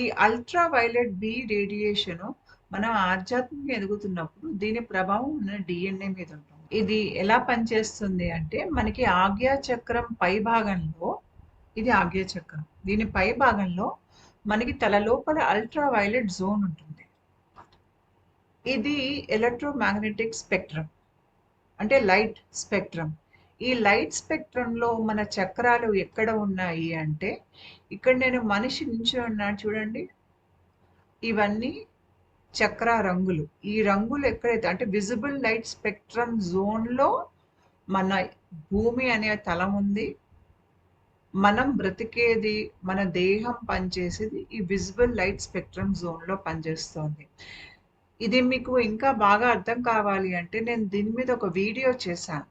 ఈ అల్ట్రా వైలెట్ బి రేడియేషన్ మనం ఆధ్యాత్మికంగా ఎదుగుతున్నప్పుడు దీని ప్రభావం మన డిఎన్ఏ మీద ఉంటుంది. ఇది ఎలా పనిచేస్తుంది అంటే మనకి ఆజ్ఞా చక్రం పై భాగంలో, ఇది ఆజ్ఞా చక్రం, దీని పై భాగంలో మనకి తల లోపల అల్ట్రా వైలెట్ జోన్ ఉంటుంది. ఇది ఎలక్ట్రోమాగ్నెటిక్ స్పెక్ట్రమ్ అంటే లైట్ స్పెక్ట్రమ్. ఈ లైట్ స్పెక్ట్రంలో మన చక్రాలు ఎక్కడ ఉన్నాయి అంటే, ఇక్కడ నేను మనిషి నుంచి ఉన్నాడు చూడండి, ఇవన్నీ చక్ర రంగులు. ఈ రంగులు ఎక్కడైతే అంటే విజిబుల్ లైట్ స్పెక్ట్రమ్ జోన్లో మన భూమి అనే తలం ఉంది. మనం బ్రతికేది, మన దేహం పనిచేసేది ఈ విజిబుల్ లైట్ స్పెక్ట్రమ్ జోన్లో పనిచేస్తోంది. ఇది మీకు ఇంకా బాగా అర్థం కావాలి అంటే నేను దీని మీద ఒక వీడియో చేశాను.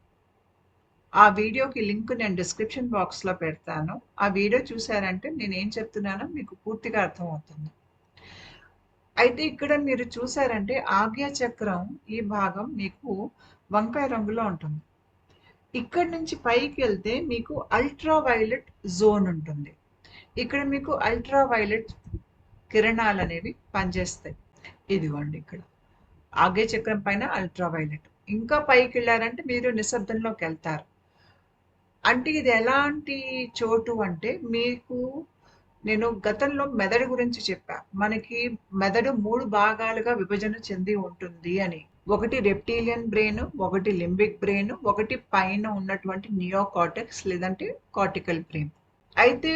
ఆ వీడియోకి లింక్ నేను డిస్క్రిప్షన్ బాక్స్లో పెడతాను. ఆ వీడియో చూసారంటే నేను ఏం చెప్తున్నానో మీకు పూర్తిగా అర్థమవుతుంది. అయితే ఇక్కడ మీరు చూసారంటే ఆజ్ఞా చక్రం ఈ భాగం మీకు వంకాయ రంగులో ఉంటుంది. ఇక్కడి నుంచి పైకి వెళ్తే మీకు అల్ట్రా వైలెట్ జోన్ ఉంటుంది. ఇక్కడ మీకు అల్ట్రా వైలెట్ కిరణాలు అనేవి పనిచేస్తాయి. ఇదిగోండి ఇక్కడ ఆజ్ఞా చక్రం పైన అల్ట్రా వైలెట్. ఇంకా పైకి వెళ్ళారంటే మీరు నిశ్శబ్దంలోకి వెళ్తారు. అంటే ఇది ఎలాంటి చోటు అంటే, మీకు నేను గతంలో మెదడు గురించి చెప్పా. మనకి మెదడు 3 భాగాలుగా విభజన చెంది ఉంటుంది అని. ఒకటి రెప్టీలియన్ బ్రెయిన్, ఒకటి లింబిక్ బ్రెయిన్, ఒకటి పైన ఉన్నటువంటి నియోకార్టెక్స్ లేదంటే కార్టికల్ బ్రెయిన్. అయితే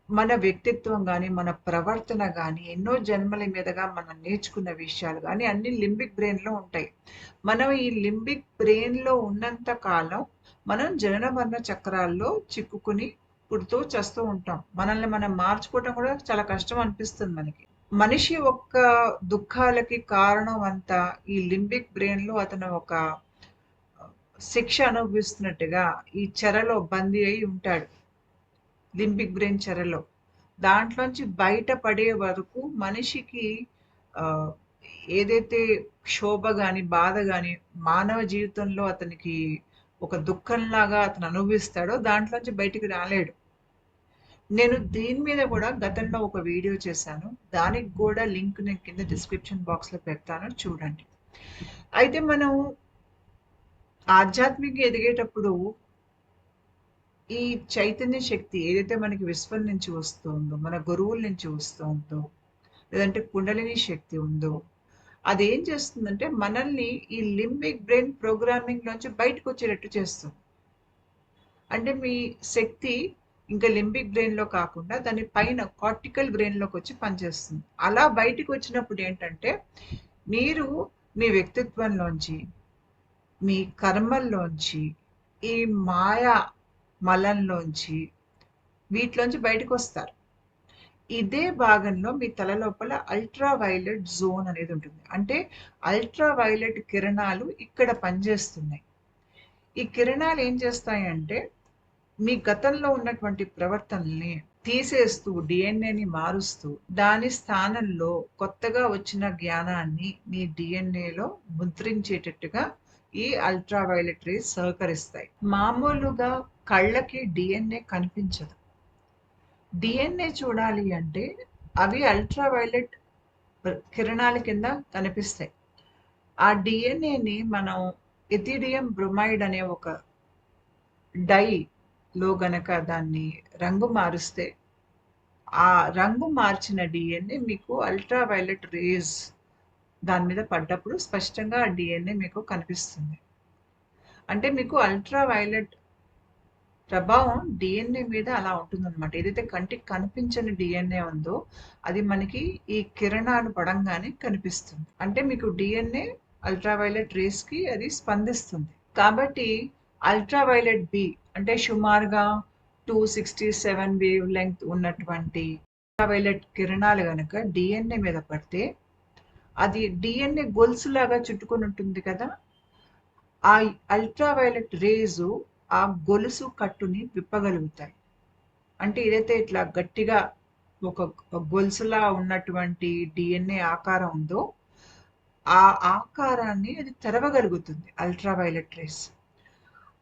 మన వ్యక్తిత్వం గాని, మన ప్రవర్తన గాని, ఎన్నో జన్మల మీదగా మనం నేర్చుకున్న విషయాలు గాని అన్నీ లింబిక్ బ్రెయిన్‌లో ఉంటాయి. మనం ఈ లింబిక్ బ్రెయిన్‌లో ఉన్నంత కాలం మనం జనన మరణ చక్రాల్లో చిక్కుకుని పుడుతూ, చస్తూ ఉంటాం. మనల్ని మనం మార్చుకోవటం కూడా చాలా కష్టం అనిపిస్తుంది మనకి. మనిషి యొక్క దుఃఖాలకి కారణం అంతా ఈ లింబిక్ బ్రెయిన్‌లో అతను ఒక శిక్ష అనుభవిస్తున్నట్టుగా ఈ చెరలో బందీ అయి ఉంటాడు. లింబిక్ బ్రెయిన్ చెరలో. దాంట్లోంచి బయటపడే వరకు మనిషికి ఆహ్, ఏదైతే క్షోభ గాని, బాధ గాని, మానవ జీవితంలో అతనికి ఒక దుఃఖంలాగా అతను అనుభవిస్తాడో దాంట్లోంచి బయటికి రాలేడు. నేను దీని మీద కూడా గతంలో ఒక వీడియో చేశాను. దానికి కూడా లింక్ నేను కింద డిస్క్రిప్షన్ బాక్స్‌లో పెడతాను చూడండి. అయితే మనం ఆధ్యాత్మికంగా ఎదిగేటప్పుడు ఈ చైతన్య శక్తి ఏదైతే మనకి విశ్వం నుంచి వస్తుందో, మన గురువుల నుంచి వస్తుందో, లేదంటే కుండలిని శక్తి ఉందో, అదేం చేస్తుందంటే మనల్ని ఈ లింబిక్ బ్రెయిన్ ప్రోగ్రామింగ్ నుంచి బయటకొచ్చేటట్టు చేస్తుంది. అంటే మీ శక్తి ఇంకా లింబిక్ బ్రెయిన్‌లో కాకుండా దాని పైన కార్టికల్ బ్రెయిన్‌లోకొచ్చి పనిచేస్తుంది. అలా బయటికొచ్చినప్పుడు ఏంటంటే, మీరు మీ వ్యక్తిత్వంలోంచి, మీ కర్మల్లోంచి, ఈ మాయా మలంలోంచి వీటిలోంచి బయటకొస్తారు. ఇదే భాగంలో మీ తల లోపల అల్ట్రా వయలెట్ జోన్ అనేది ఉంటుంది. అంటే అల్ట్రా వయలెట్ కిరణాలు ఇక్కడ పనిచేస్తున్నాయి. ఈ కిరణాలు ఏం చేస్తాయంటే మీ గతంలో ఉన్నటువంటి ప్రవర్తనల్ని తీసేస్తూ డిఎన్ఏని మారుస్తూ దాని స్థానంలో కొత్తగా వచ్చిన జ్ఞానాన్ని మీ డిఎన్ఏలో ముద్రించేటట్టుగా ఈ అల్ట్రా వయలెట్ రేస్ సహకరిస్తాయి. మామూలుగా కళ్ళకి డిఎన్ఏ కనిపించదు. డిఎన్ఏ చూడాలి అంటే అవి అల్ట్రా వైలెట్ కిరణాల కింద కనిపిస్తాయి. ఆ డిఎన్ఏని మనం ఎథిడియం బ్రోమైడ్ అనే ఒక డైలో గనక దాన్ని రంగు మారుస్తే ఆ రంగు మార్చిన డిఎన్ఏ మీకు అల్ట్రా వైలెట్ రేస్ దాని మీద పడ్డప్పుడు స్పష్టంగా ఆ డిఎన్ఏ మీకు కనిపిస్తుంది. అంటే మీకు అల్ట్రా వైలెట్ ప్రభావం డిఎన్ఏ మీద అలా ఉంటుందన్నమాట. ఏదైతే కంటికి కనిపించని డిఎన్ఏ ఉందో అది మనకి ఈ కిరణాలు పడంగానే కనిపిస్తుంది. అంటే మీకు డిఎన్ఏ అల్ట్రావైలెట్ రేస్ కి అది స్పందిస్తుంది. కాబట్టి అల్ట్రావైలెట్ బి అంటే సుమారుగా 267 వేవ్ లెంగ్త్ ఉన్నటువంటి అల్ట్రావైలెట్ కిరణాలు గనక డిఎన్ఏ మీద పడితే అది డిఎన్ఏ గొలుసులాగా చుట్టుకొని ఉంటుంది కదా, ఆ అల్ట్రావైలెట్ రేసు ఆ గొలుసు కట్టుని విప్పగలుగుతాయి. అంటే ఏదైతే ఇట్లా గట్టిగా ఒక గొలుసులా ఉన్నటువంటి డిఎన్ఏ ఆకారం ఉందో ఆ ఆకారాన్ని అది తెరవగలుగుతుంది అల్ట్రావైలెట్ రేస్.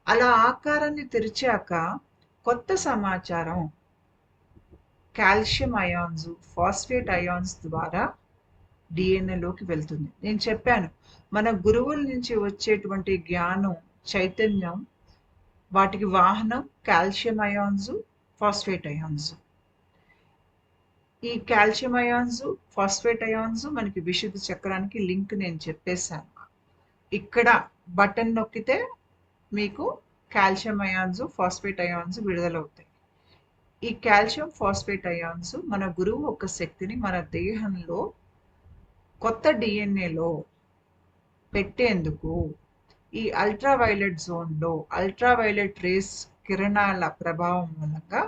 అలా ఆకారాన్ని తెరిచాక కొత్త సమాచారం కాల్షియం అయాన్స్, ఫాస్ఫేట్ అయాన్స్ ద్వారా డిఎన్ఏలోకి వెళ్తుంది. నేను చెప్పాను మన గురువుల నుంచి వచ్చేటువంటి జ్ఞానం, చైతన్యం వాటికి వాహనం కాల్షియం అయాన్స్, ఫాస్ఫేట్ అయాన్స్. ఈ కాల్షియం అయాన్స్, ఫాస్ఫేట్ అయాన్స్ మనకి విశుద్ధ చక్రానికి లింక్ నేను చెప్పేశాను. ఇక్కడ బటన్ నొక్కితే మీకు కాల్షియం అయాన్స్, ఫాస్ఫేట్ అయాన్స్ విడుదలవుతాయి. ఈ కాల్షియం, ఫాస్ఫేట్ అయాన్స్ మన గురువు యొక్క శక్తిని మన దేహంలో కొత్త డిఎన్ఏలో పెట్టేందుకు ఈ అల్ట్రావైలెట్ జోన్లో అల్ట్రావైలెట్ రేస్ కిరణాల ప్రభావం మూలంగా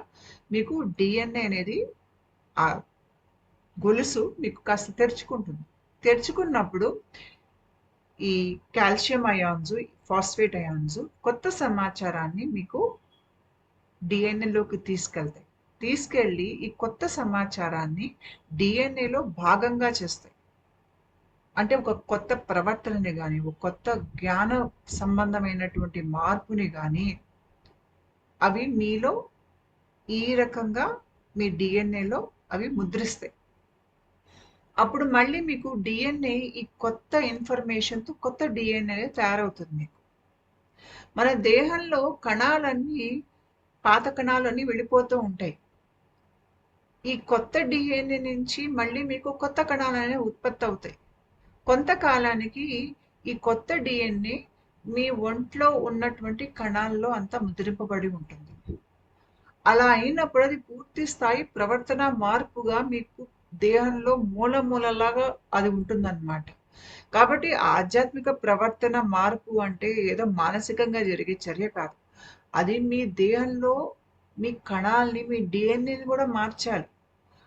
మీకు డిఎన్ఏ అనేది ఆ గొలుసు మీకు కాస్త తెరుచుకుంటుంది. తెరుచుకున్నప్పుడు ఈ కాల్షియం అయాన్స్, ఫాస్ఫేట్ అయాన్స్ కొత్త సమాచారాన్ని మీకు డిఎన్ఏలోకి తీసుకెళ్తాయి. తీసుకెళ్ళి ఈ కొత్త సమాచారాన్ని డిఎన్ఏలో భాగంగా చేస్తాయి. అంటే ఒక కొత్త ప్రవర్తనని కానీ, ఒక కొత్త జ్ఞాన సంబంధమైనటువంటి మార్పుని కానీ అవి మీలో ఈ రకంగా మీ డిఎన్ఏలో అవి ముద్రిస్తాయి. అప్పుడు మళ్ళీ మీకు డిఎన్ఏ ఈ కొత్త ఇన్ఫర్మేషన్తో కొత్త డిఎన్ఏ తయారవుతుంది మీకు. మన దేహంలో కణాలన్నీ పాత కణాలన్నీ వెళ్ళిపోతూ ఉంటాయి. ఈ కొత్త డిఎన్ఏ నుంచి మళ్ళీ మీకు కొత్త కణాలు అనేవి ఉత్పత్తి అవుతాయి. కొంతకాలానికి ఈ కొత్త డిఎన్ఏ మీ ఒంట్లో ఉన్నటువంటి కణాల్లో అంతా ముద్రింపబడి ఉంటుంది. అలా అయినప్పుడు అది పూర్తి స్థాయి ప్రవర్తన మార్పుగా మీకు దేహంలో మూలలాగా అది ఉంటుందన్నమాట. కాబట్టి ఆధ్యాత్మిక ప్రవర్తన మార్పు అంటే ఏదో మానసికంగా జరిగే చర్య కాదు. అది మీ దేహంలో మీ కణాల్ని, మీ డిఎన్ఏని కూడా మార్చాలి.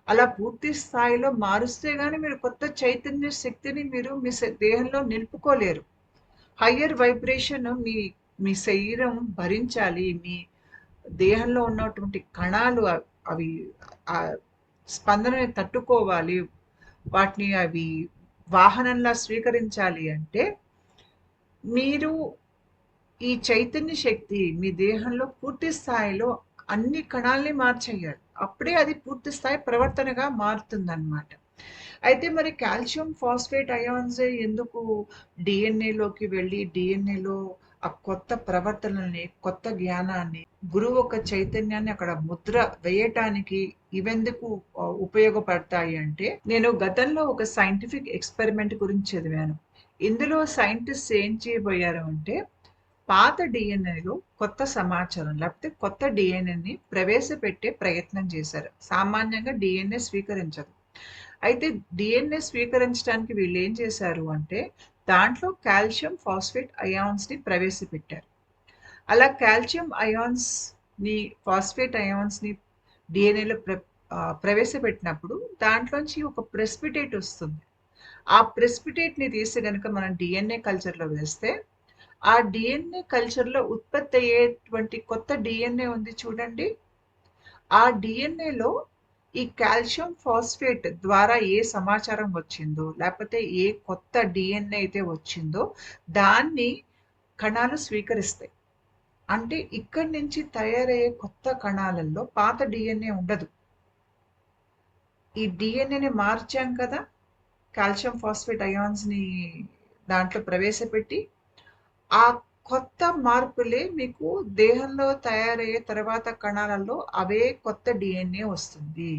అలా పూర్తి స్థాయిలో మారుస్తే గాని మీరు కొత్త చైతన్య శక్తిని మీరు మీ దేహంలో నిలుపుకోలేరు. హయ్యర్ వైబ్రేషన్ మీ మీ శరీరం భరించాలి. మీ దేహంలో ఉన్నటువంటి కణాలు అవి ఆ స్పందనని తట్టుకోవాలి. వాటిని అవి వాహనంలా స్వీకరించాలి అంటే మీరు ఈ చైతన్య శక్తి మీ దేహంలో పూర్తి స్థాయిలో అన్ని కణాల్ని మార్చేయాలి. అప్పుడే అది పూర్తి స్థాయి ప్రవర్తనగా మారుతుందన్నమాట. అయితే మరి కాల్షియం ఫాస్ఫేట్ అయాన్స్ ఎందుకు డిఎన్ఏలోకి వెళ్ళి డిఎన్ఏలో ఆ కొత్త ప్రవర్తనల్ని, కొత్త జ్ఞానాన్ని, గురువు ఒక చైతన్యాన్ని అక్కడ ముద్ర వేయటానికి ఇవెందుకు ఉపయోగపడతాయి అంటే, నేను గతంలో ఒక సైంటిఫిక్ ఎక్స్పెరిమెంట్ గురించి చదివాను. ఇందులో సైంటిస్ట్ ఏం చేయబోయారు అంటే, పాత డిఎన్ఏలో కొత్త సమాచారం లేకపోతే కొత్త డిఎన్ఏని ప్రవేశపెట్టే ప్రయత్నం చేశారు. సామాన్యంగా డిఎన్ఏ స్వీకరించదు. అయితే డిఎన్ఏ స్వీకరించడానికి వీళ్ళు ఏం చేశారు అంటే దాంట్లో కాల్షియం ఫాస్ఫేట్ అయాన్స్ని ప్రవేశపెట్టారు. అలా కాల్షియం అయాన్స్ని ఫాస్ఫేట్ అయాన్స్ని డిఎన్ఏలో ప్రవేశపెట్టినప్పుడు దాంట్లోంచి ఒక ప్రెసిపిటేట్ వస్తుంది. ఆ ప్రెసిపిటేట్ని తీసి కనుక మనం డిఎన్ఏ కల్చర్లో వేస్తే ఆ డిఎన్ఏ కల్చర్లో ఉత్పత్తి అయ్యేటువంటి కొత్త డిఎన్ఏ ఉంది చూడండి. ఆ డిఎన్ఏలో ఈ కాల్షియం ఫాస్ఫేట్ ద్వారా ఏ సమాచారం వచ్చిందో లేకపోతే ఏ కొత్త డిఎన్ఏ అయితే వచ్చిందో దాన్ని కణాలు స్వీకరిస్తాయి. అంటే ఇక్కడి నుంచి తయారయ్యే కొత్త కణాలలో పాత డిఎన్ఏ ఉండదు. ఈ డిఎన్ఏని మార్చాం కదా, కాల్షియం ఫాస్ఫేట్ అయాన్స్ని దాంట్లో ప్రవేశపెట్టి ఆ కొత్త మార్పులే మీకు దేహంలో తయారయ్యే తర్వాత కణాలలో అవే కొత్త డిఎన్ఏ వస్తుంది.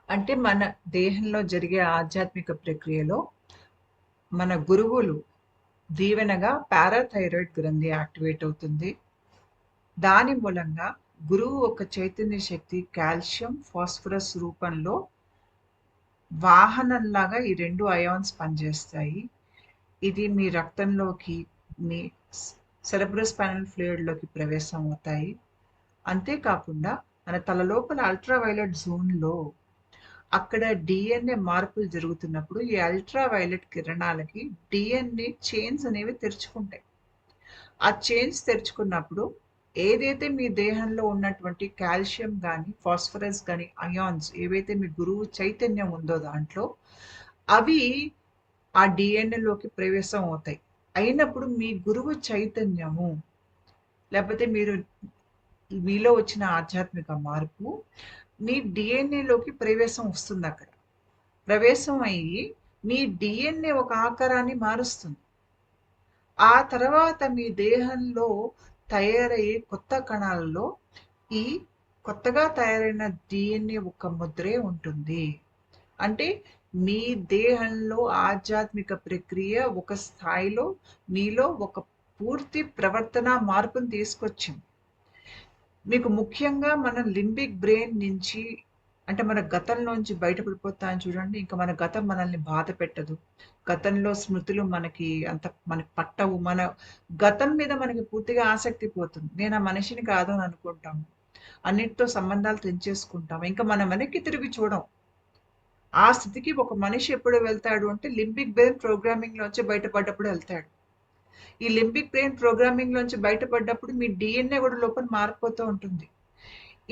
అంటే మన దేహంలో జరిగే ఆధ్యాత్మిక ప్రక్రియలో మన గురువులు దీవెనగా పారాథైరాయిడ్ గ్రంథి యాక్టివేట్ అవుతుంది. దాని మూలంగా గురువు ఒక చైతన్య శక్తి కాల్షియం ఫాస్ఫరస్ రూపంలో వాహనంలాగా ఈ రెండు అయాన్స్ పనిచేస్తాయి. ఇది మీ రక్తంలోకి, మీ సెరెబ్రోస్పైనల్ ఫ్లూయిడ్లోకి ప్రవేశం అవుతాయి. అంతేకాకుండా మన తల లోపల అల్ట్రావైలెట్ జోన్లో అక్కడ డిఎన్ఏ మార్పులు జరుగుతున్నప్పుడు ఈ అల్ట్రావైలెట్ కిరణాలకి డిఎన్ఏ చైన్స్ అనేవి తెరుచుకుంటాయి. ఆ చైన్స్ తెరుచుకున్నప్పుడు ఏదైతే మీ దేహంలో ఉన్నటువంటి కాల్షియం కానీ ఫాస్ఫరస్ కానీ అయాన్స్ ఏవైతే మీ గురువు చైతన్యం ఉందో దాంట్లో అవి ఆ డిఎన్ఏలోకి ప్రవేశం అవుతాయి. అయినప్పుడు మీ గురువు చైతన్యము లేకపోతే మీలో వచ్చిన ఆధ్యాత్మిక మార్పు మీ డిఎన్ఏలోకి ప్రవేశం వస్తుంది. అక్కడ ప్రవేశం అయ్యి మీ డిఎన్ఏ ఒక ఆకారాన్ని మారుస్తుంది. ఆ తర్వాత మీ దేహంలో తయారయ్యే కొత్త కణాలలో ఈ కొత్తగా తయారైన డిఎన్ఏ ఒక ముద్రే ఉంటుంది. అంటే మీ దేహంలో ఆధ్యాత్మిక ప్రక్రియ ఒక స్థాయిలో మీలో ఒక పూర్తి ప్రవర్తన మార్పును తీసుకొచ్చింది. మీకు ముఖ్యంగా మన లింబిక్ బ్రెయిన్ నుంచి అంటే మన గతంలోంచి బయటపడిపోతాను చూడండి. ఇంకా మన గతం మనల్ని బాధ పెట్టదు. గతంలో స్మృతులు మనకి పట్టవు. మన గతం మీద మనకి పూర్తిగా ఆసక్తి పోతుంది. నేను ఆ మనిషిని కాదు అని అనుకుంటాము. అన్నిటితో సంబంధాలు తెంచేసుకుంటాము. ఇంకా మనం వెనక్కి తిరిగి చూడం. ఆ స్థితికి ఒక మనిషి ఎప్పుడు వెళ్తాడు అంటే లింబిక్ బ్రెయిన్ ప్రోగ్రామింగ్ లోంచి బయటపడ్డప్పుడు వెళ్తాడు. ఈ లింబిక్ బ్రెయిన్ ప్రోగ్రామింగ్ లోంచి బయటపడ్డప్పుడు మీ డిఎన్ఏ కూడా లోపల మారిపోతూ ఉంటుంది.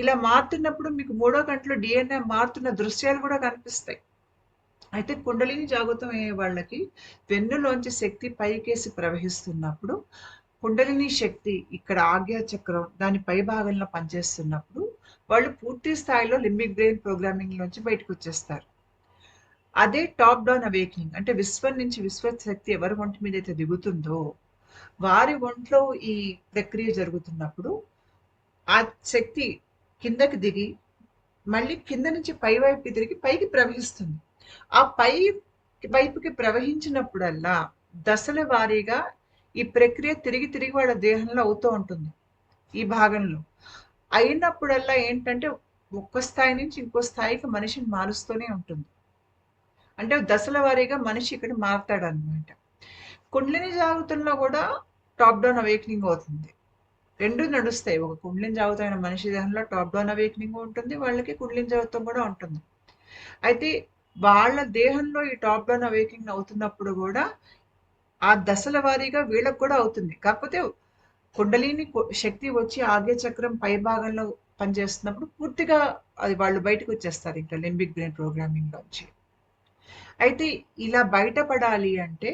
ఇలా మారుతున్నప్పుడు మీకు మూడో గంటలో డిఎన్ఏ మారుతున్న దృశ్యాలు కూడా కనిపిస్తాయి. అయితే కుండలిని జాగృతం అయ్యే వాళ్ళకి వెన్నులోంచి శక్తి పైకేసి ప్రవహిస్తున్నప్పుడు కుండలిని శక్తి ఇక్కడ ఆజ్ఞా చక్రం దాని పై భాగంలో పనిచేస్తున్నప్పుడు వాళ్ళు పూర్తి స్థాయిలో లింబిక్ బ్రెయిన్ ప్రోగ్రామింగ్ లోంచి బయటకు వచ్చేస్తారు. అదే టాప్ డౌన్ అవేకింగ్ అంటే విశ్వం నుంచి విశ్వశక్తి ఎవరి ఒంటి మీద అయితే దిగుతుందో వారి ఒంట్లో ఈ ప్రక్రియ జరుగుతున్నప్పుడు ఆ శక్తి కిందకి దిగి మళ్ళీ కింద నుంచి పై వైపు తిరిగి పైకి ప్రవహిస్తుంది. ఆ పై వైపుకి ప్రవహించినప్పుడల్లా దశల వారీగా ఈ ప్రక్రియ తిరిగి తిరిగి వాళ్ళ దేహంలో అవుతూ ఉంటుంది ఈ భాగంలో. అయినప్పుడల్లా ఏంటంటే ఒక్క స్థాయి నుంచి ఇంకో స్థాయికి మనిషిని మారుస్తూనే ఉంటుంది. అంటే దశల వారీగా మనిషి ఇక్కడ మారతాడనమాట. కుండలిని జాగృతంలో కూడా టాప్ డౌన్ అవేకనింగ్ అవుతుంది. 2 నడుస్తాయి. ఒక కుండలిని జాగృతమైన మనిషి దేహంలో టాప్ డౌన్ అవేకనింగ్ ఉంటుంది. వాళ్ళకి కుండలిని జాగృతం కూడా ఉంటుంది. అయితే వాళ్ళ దేహంలో ఈ టాప్ డౌన్ అవేకనింగ్ అవుతున్నప్పుడు కూడా ఆ దశల వారీగా వీళ్ళకి కూడా అవుతుంది. కాకపోతే కుండలిని శక్తి వచ్చి ఆగ్య చక్రం పై భాగంలో పనిచేస్తున్నప్పుడు పూర్తిగా అది వాళ్ళు బయటకు వచ్చేస్తారు ఇంకా లింబిక్ బ్రెయిన్ ప్రోగ్రామింగ్ లోంచి. అయితే ఇలా బయటపడాలి అంటే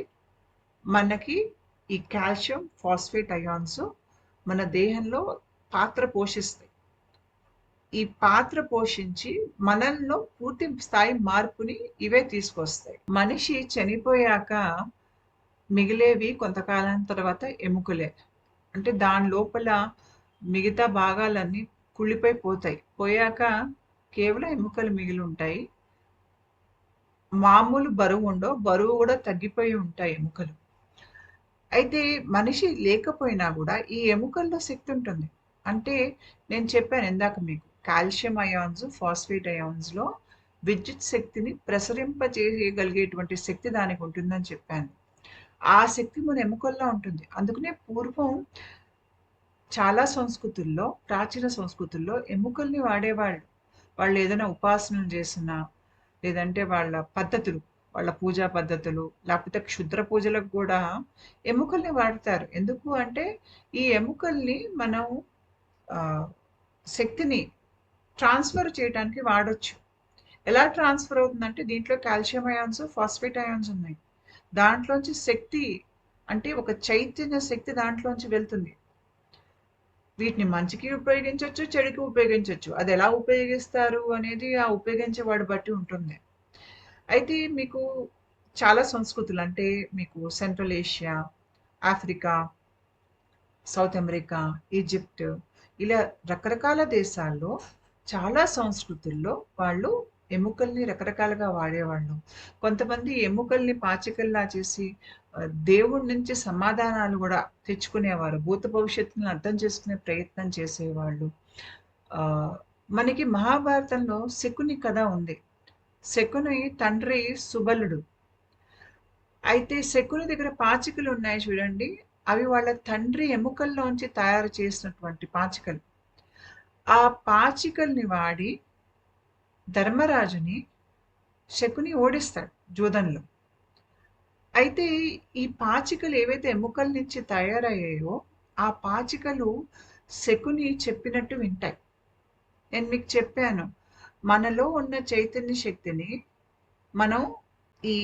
మనకి ఈ కాల్షియం ఫాస్ఫేట్ అయాన్స్ మన దేహంలో పాత్ర పోషిస్తాయి. ఈ పాత్ర పోషించి మనల్లో పూర్తి స్థాయి మార్పుని ఇవే తీసుకొస్తాయి. మనిషి చనిపోయాక మిగిలేవి కొంతకాలం తర్వాత ఎముకలే. అంటే దాని లోపల మిగతా భాగాలన్నీ కుళ్ళిపోయి పోతాయి. పోయాక కేవలం ఎముకలు మిగిలి ఉంటాయి. మామూలు బరువు ఉండవు. బరువు కూడా తగ్గిపోయి ఉంటాయి ఎముకలు. అయితే మనిషి లేకపోయినా కూడా ఈ ఎముకల్లో శక్తి ఉంటుంది. అంటే నేను చెప్పాను ఇందాక మీకు కాల్షియం అయాన్స్, ఫాస్ఫేట్ అయాన్స్‌లో విద్యుత్ శక్తిని ప్రసరింపజేయగలిగేటువంటి శక్తి దానికి ఉంటుందని చెప్పాను. ఆ శక్తి మన ఎముకల్లో ఉంటుంది. అందుకనే పూర్వం చాలా సంస్కృతుల్లో, ప్రాచీన సంస్కృతుల్లో ఎముకల్ని వాడేవాళ్ళు. వాళ్ళు ఏదైనా ఉపాసనలు చేసినా, లేదంటే వాళ్ళ పద్ధతులు, వాళ్ళ పూజా పద్ధతులు, లేకపోతే క్షుద్ర పూజలకు కూడా ఎముకల్ని వాడతారు. ఎందుకు అంటే, ఈ ఎముకల్ని మనం శక్తిని ట్రాన్స్ఫర్ చేయడానికి వాడొచ్చు. ఎలా ట్రాన్స్ఫర్ అవుతుందంటే, దీంట్లో కాల్షియం అయాన్స్, ఫాస్ఫేట్ అయాన్స్ ఉన్నాయి. దాంట్లోంచి శక్తి అంటే ఒక చైతన్య శక్తి దాంట్లోంచి వెళ్తుంది. వీటిని మంచికి ఉపయోగించొచ్చు, చెడుకి ఉపయోగించొచ్చు. అది ఎలా ఉపయోగిస్తారు అనేది ఆ ఉపయోగించేవాడి బట్టి ఉంటుంది. అయితే మీకు చాలా సంస్కృతులు అంటే మీకు central Asia, Africa, south America, Egypt ఇలా రకరకాల దేశాల్లో చాలా సంస్కృతుల్లో వాళ్ళు ఎముకల్ని రకరకాలుగా వాడేవాళ్ళు. కొంతమంది ఎముకల్ని పాచికల్లా చేసి దేవుడి నుంచి సమాధానాలు కూడా తెచ్చుకునేవారు. భూత భవిష్యత్తుని అర్థం చేసుకునే ప్రయత్నం చేసేవాళ్ళు. మనకి మహాభారతంలో శకుని కథ ఉంది. శకుని తండ్రి సుబలుడు. అయితే శకుని దగ్గర పాచికలు ఉన్నాయి చూడండి. అవి వాళ్ళ తండ్రి ఎముకల్లోంచి తయారు చేసినటువంటి పాచికలు. ఆ పాచికల్ని వాడి ధర్మరాజుని శకుని ఓడిస్తాడు జూదంలో. అయితే ఈ పాచికలు ఏవైతే ఎముకల నుంచి తయారయ్యాయో ఆ పాచికలు శకుని చెప్పినట్టు వింటాయి. నేను మీకు చెప్పాను, మనలో ఉన్న చైతన్య శక్తిని మనం ఈ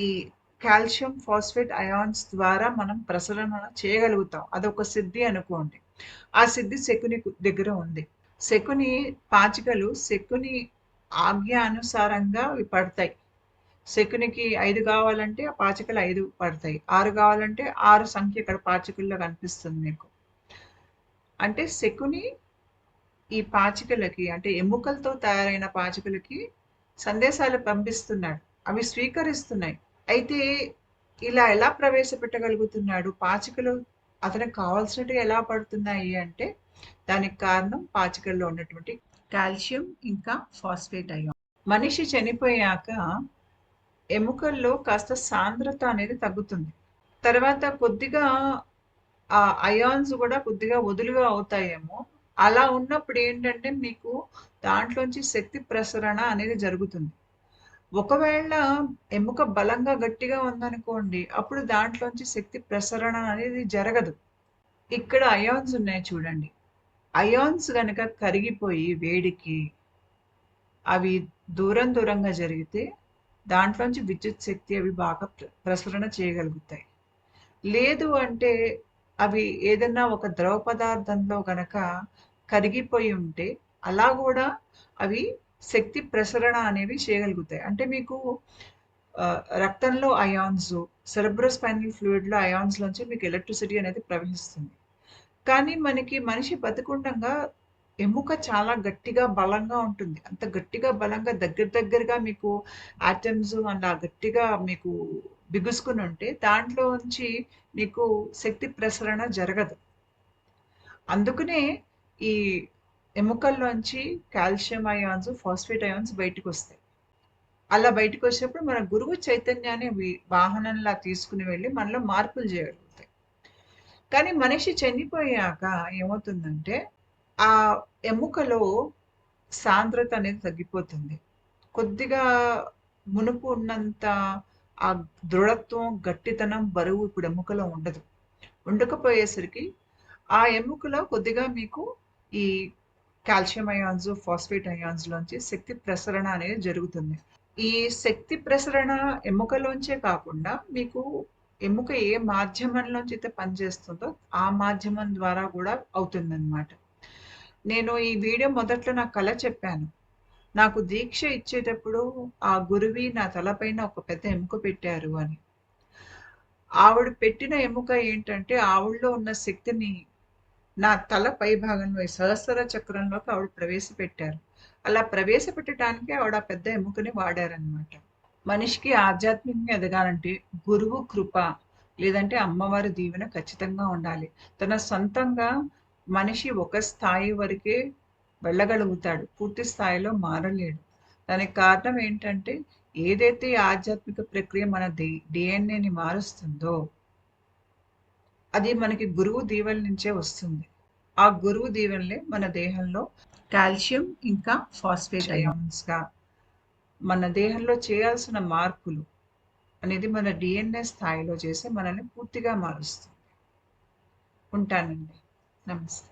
కాల్షియం ఫాస్ఫేట్ అయాన్స్ ద్వారా మనం ప్రసరణ చేయగలుగుతాం. అదొక సిద్ధి అనుకోండి. ఆ సిద్ధి శకుని దగ్గర ఉంది. శకుని పాచికలు శకుని ఆజ్ఞ అనుసారంగా అవి పడతాయి. శకునికి 5 కావాలంటే ఆ పాచికలు 5 పడతాయి. 6 కావాలంటే 6 సంఖ్య ఇక్కడ పాచికల్లో కనిపిస్తుంది మీకు. అంటే శకుని ఈ పాచికలకి అంటే ఎముకలతో తయారైన పాచికలకి సందేశాలు పంపిస్తున్నాడు. అవి స్వీకరిస్తున్నాయి. అయితే ఇలా ఎలా ప్రవేశపెట్టగలుగుతున్నాడు? పాచికలు అతనికి కావాల్సినట్టుగా ఎలా పడుతున్నాయి అంటే దానికి కారణం పాచికల్లో ఉన్నటువంటి కాల్షియం ఇంకా ఫాస్ఫేట్ అయాన్. మనిషి చనిపోయాక ఎముకల్లో కాస్త సాంద్రత అనేది తగ్గుతుంది. తర్వాత కొద్దిగా ఆ అయాన్స్ కూడా కొద్దిగా వదులుగా అవుతాయేమో. అలా ఉన్నప్పుడు ఏంటంటే మీకు దాంట్లోంచి శక్తి ప్రసరణ అనేది జరుగుతుంది. ఒకవేళ ఎముక బలంగా గట్టిగా ఉందనుకోండి, అప్పుడు దాంట్లోంచి శక్తి ప్రసరణ అనేది జరగదు. ఇక్కడ అయాన్స్ ఉన్నాయి చూడండి. అయాన్స్ గనక కరిగిపోయి వేడికి అవి దూరంగా జరిగితే దాంట్లోంచి విద్యుత్ శక్తి అవి బాగా ప్రసరణ చేయగలుగుతాయి. లేదు అంటే అవి ఏదన్నా ఒక ద్రవ పదార్థంలో గనక కరిగిపోయి ఉంటే అలా కూడా అవి శక్తి ప్రసరణ అనేవి చేయగలుగుతాయి. అంటే మీకు రక్తంలో అయాన్స్, సెరెబ్రోస్పైనల్ ఫ్లూయిడ్‌లో అయాన్స్ లోంచి మీకు ఎలక్ట్రిసిటీ అనేది ప్రవహిస్తుంది. కానీ మనకి మనిషి బతికుండంగా ఎముక చాలా గట్టిగా, బలంగా ఉంటుంది. అంత గట్టిగా, బలంగా దగ్గరగా మీకు ఆటమ్స్ అలా గట్టిగా మీకు బిగుసుకుని ఉంటే దాంట్లోంచి మీకు శక్తి ప్రసరణ జరగదు. అందుకనే ఈ ఎముకల్లోంచి కాల్షియం అయాన్స్, ఫాస్ఫేట్ అయాన్స్ బయటికొస్తాయి. అలా బయటికొచ్చినప్పుడు మన గురువు చైతన్యాన్ని వాహనంలా తీసుకుని వెళ్ళి మనలో మార్పులు చేయగలుగుతాయి. కానీ మనిషి చనిపోయాక ఏమవుతుందంటే, ఆ ఎముకలో సాంద్రత అనేది తగ్గిపోతుంది. కొద్దిగా మునుపు ఉన్నంత ఆ దృఢత్వం, గట్టితనం, బరువు ఇప్పుడు ఎముకలో ఉండదు. ఉండకపోయేసరికి ఆ ఎముకలో కొద్దిగా మీకు ఈ కాల్షియం అయాన్స్, ఫాస్ఫేట్ అయాన్స్ లోంచి శక్తి ప్రసరణ అనేది జరుగుతుంది. ఈ శక్తి ప్రసరణ ఎముకలోంచే కాకుండా మీకు ఎముక ఏ మాధ్యమంలోంచి అయితే పనిచేస్తుందో ఆ మాధ్యమం ద్వారా కూడా అవుతుందన్నమాట. నేను ఈ వీడియో మొదట్లో నా కల చెప్పాను. నాకు దీక్ష ఇచ్చేటప్పుడు ఆ గురువి నా తలపైన ఒక పెద్ద ఎముక పెట్టారు అని. ఆవిడ పెట్టిన ఎముక ఏంటంటే ఆవిడలో ఉన్న శక్తిని నా తల పై భాగంలో ఈ సహస్ర చక్రంలోకి ఆవిడ ప్రవేశపెట్టారు. అలా ప్రవేశపెట్టడానికి ఆవిడ ఆ పెద్ద ఎముకని వాడారనమాట. మనిషికి ఆధ్యాత్మికంగా ఎదగాలంటే గురువు కృప లేదంటే అమ్మవారి దీవెన ఖచ్చితంగా ఉండాలి. తన సొంతంగా మనిషి ఒక స్థాయి వరకే వెళ్ళగలుగుతాడు. పూర్తి స్థాయిలో మారలేడు. దానికి కారణం ఏంటంటే ఏదైతే ఈ ఆధ్యాత్మిక ప్రక్రియ మన డిఎన్ఏని మారుస్తుందో అది మనకి గురువు దీవెన నుంచే వస్తుంది. ఆ గురువు దీవెనలే మన దేహంలో కాల్షియం ఇంకా ఫాస్ఫేట్ అయాన్స్‌గా మన దేహంలో చేయాల్సిన మార్పులు అనేది మన డిఎన్ఏ స్థాయిలో చేసి మనల్ని పూర్తిగా మారుస్తుంది. ఉంటానండి. నమస్తే.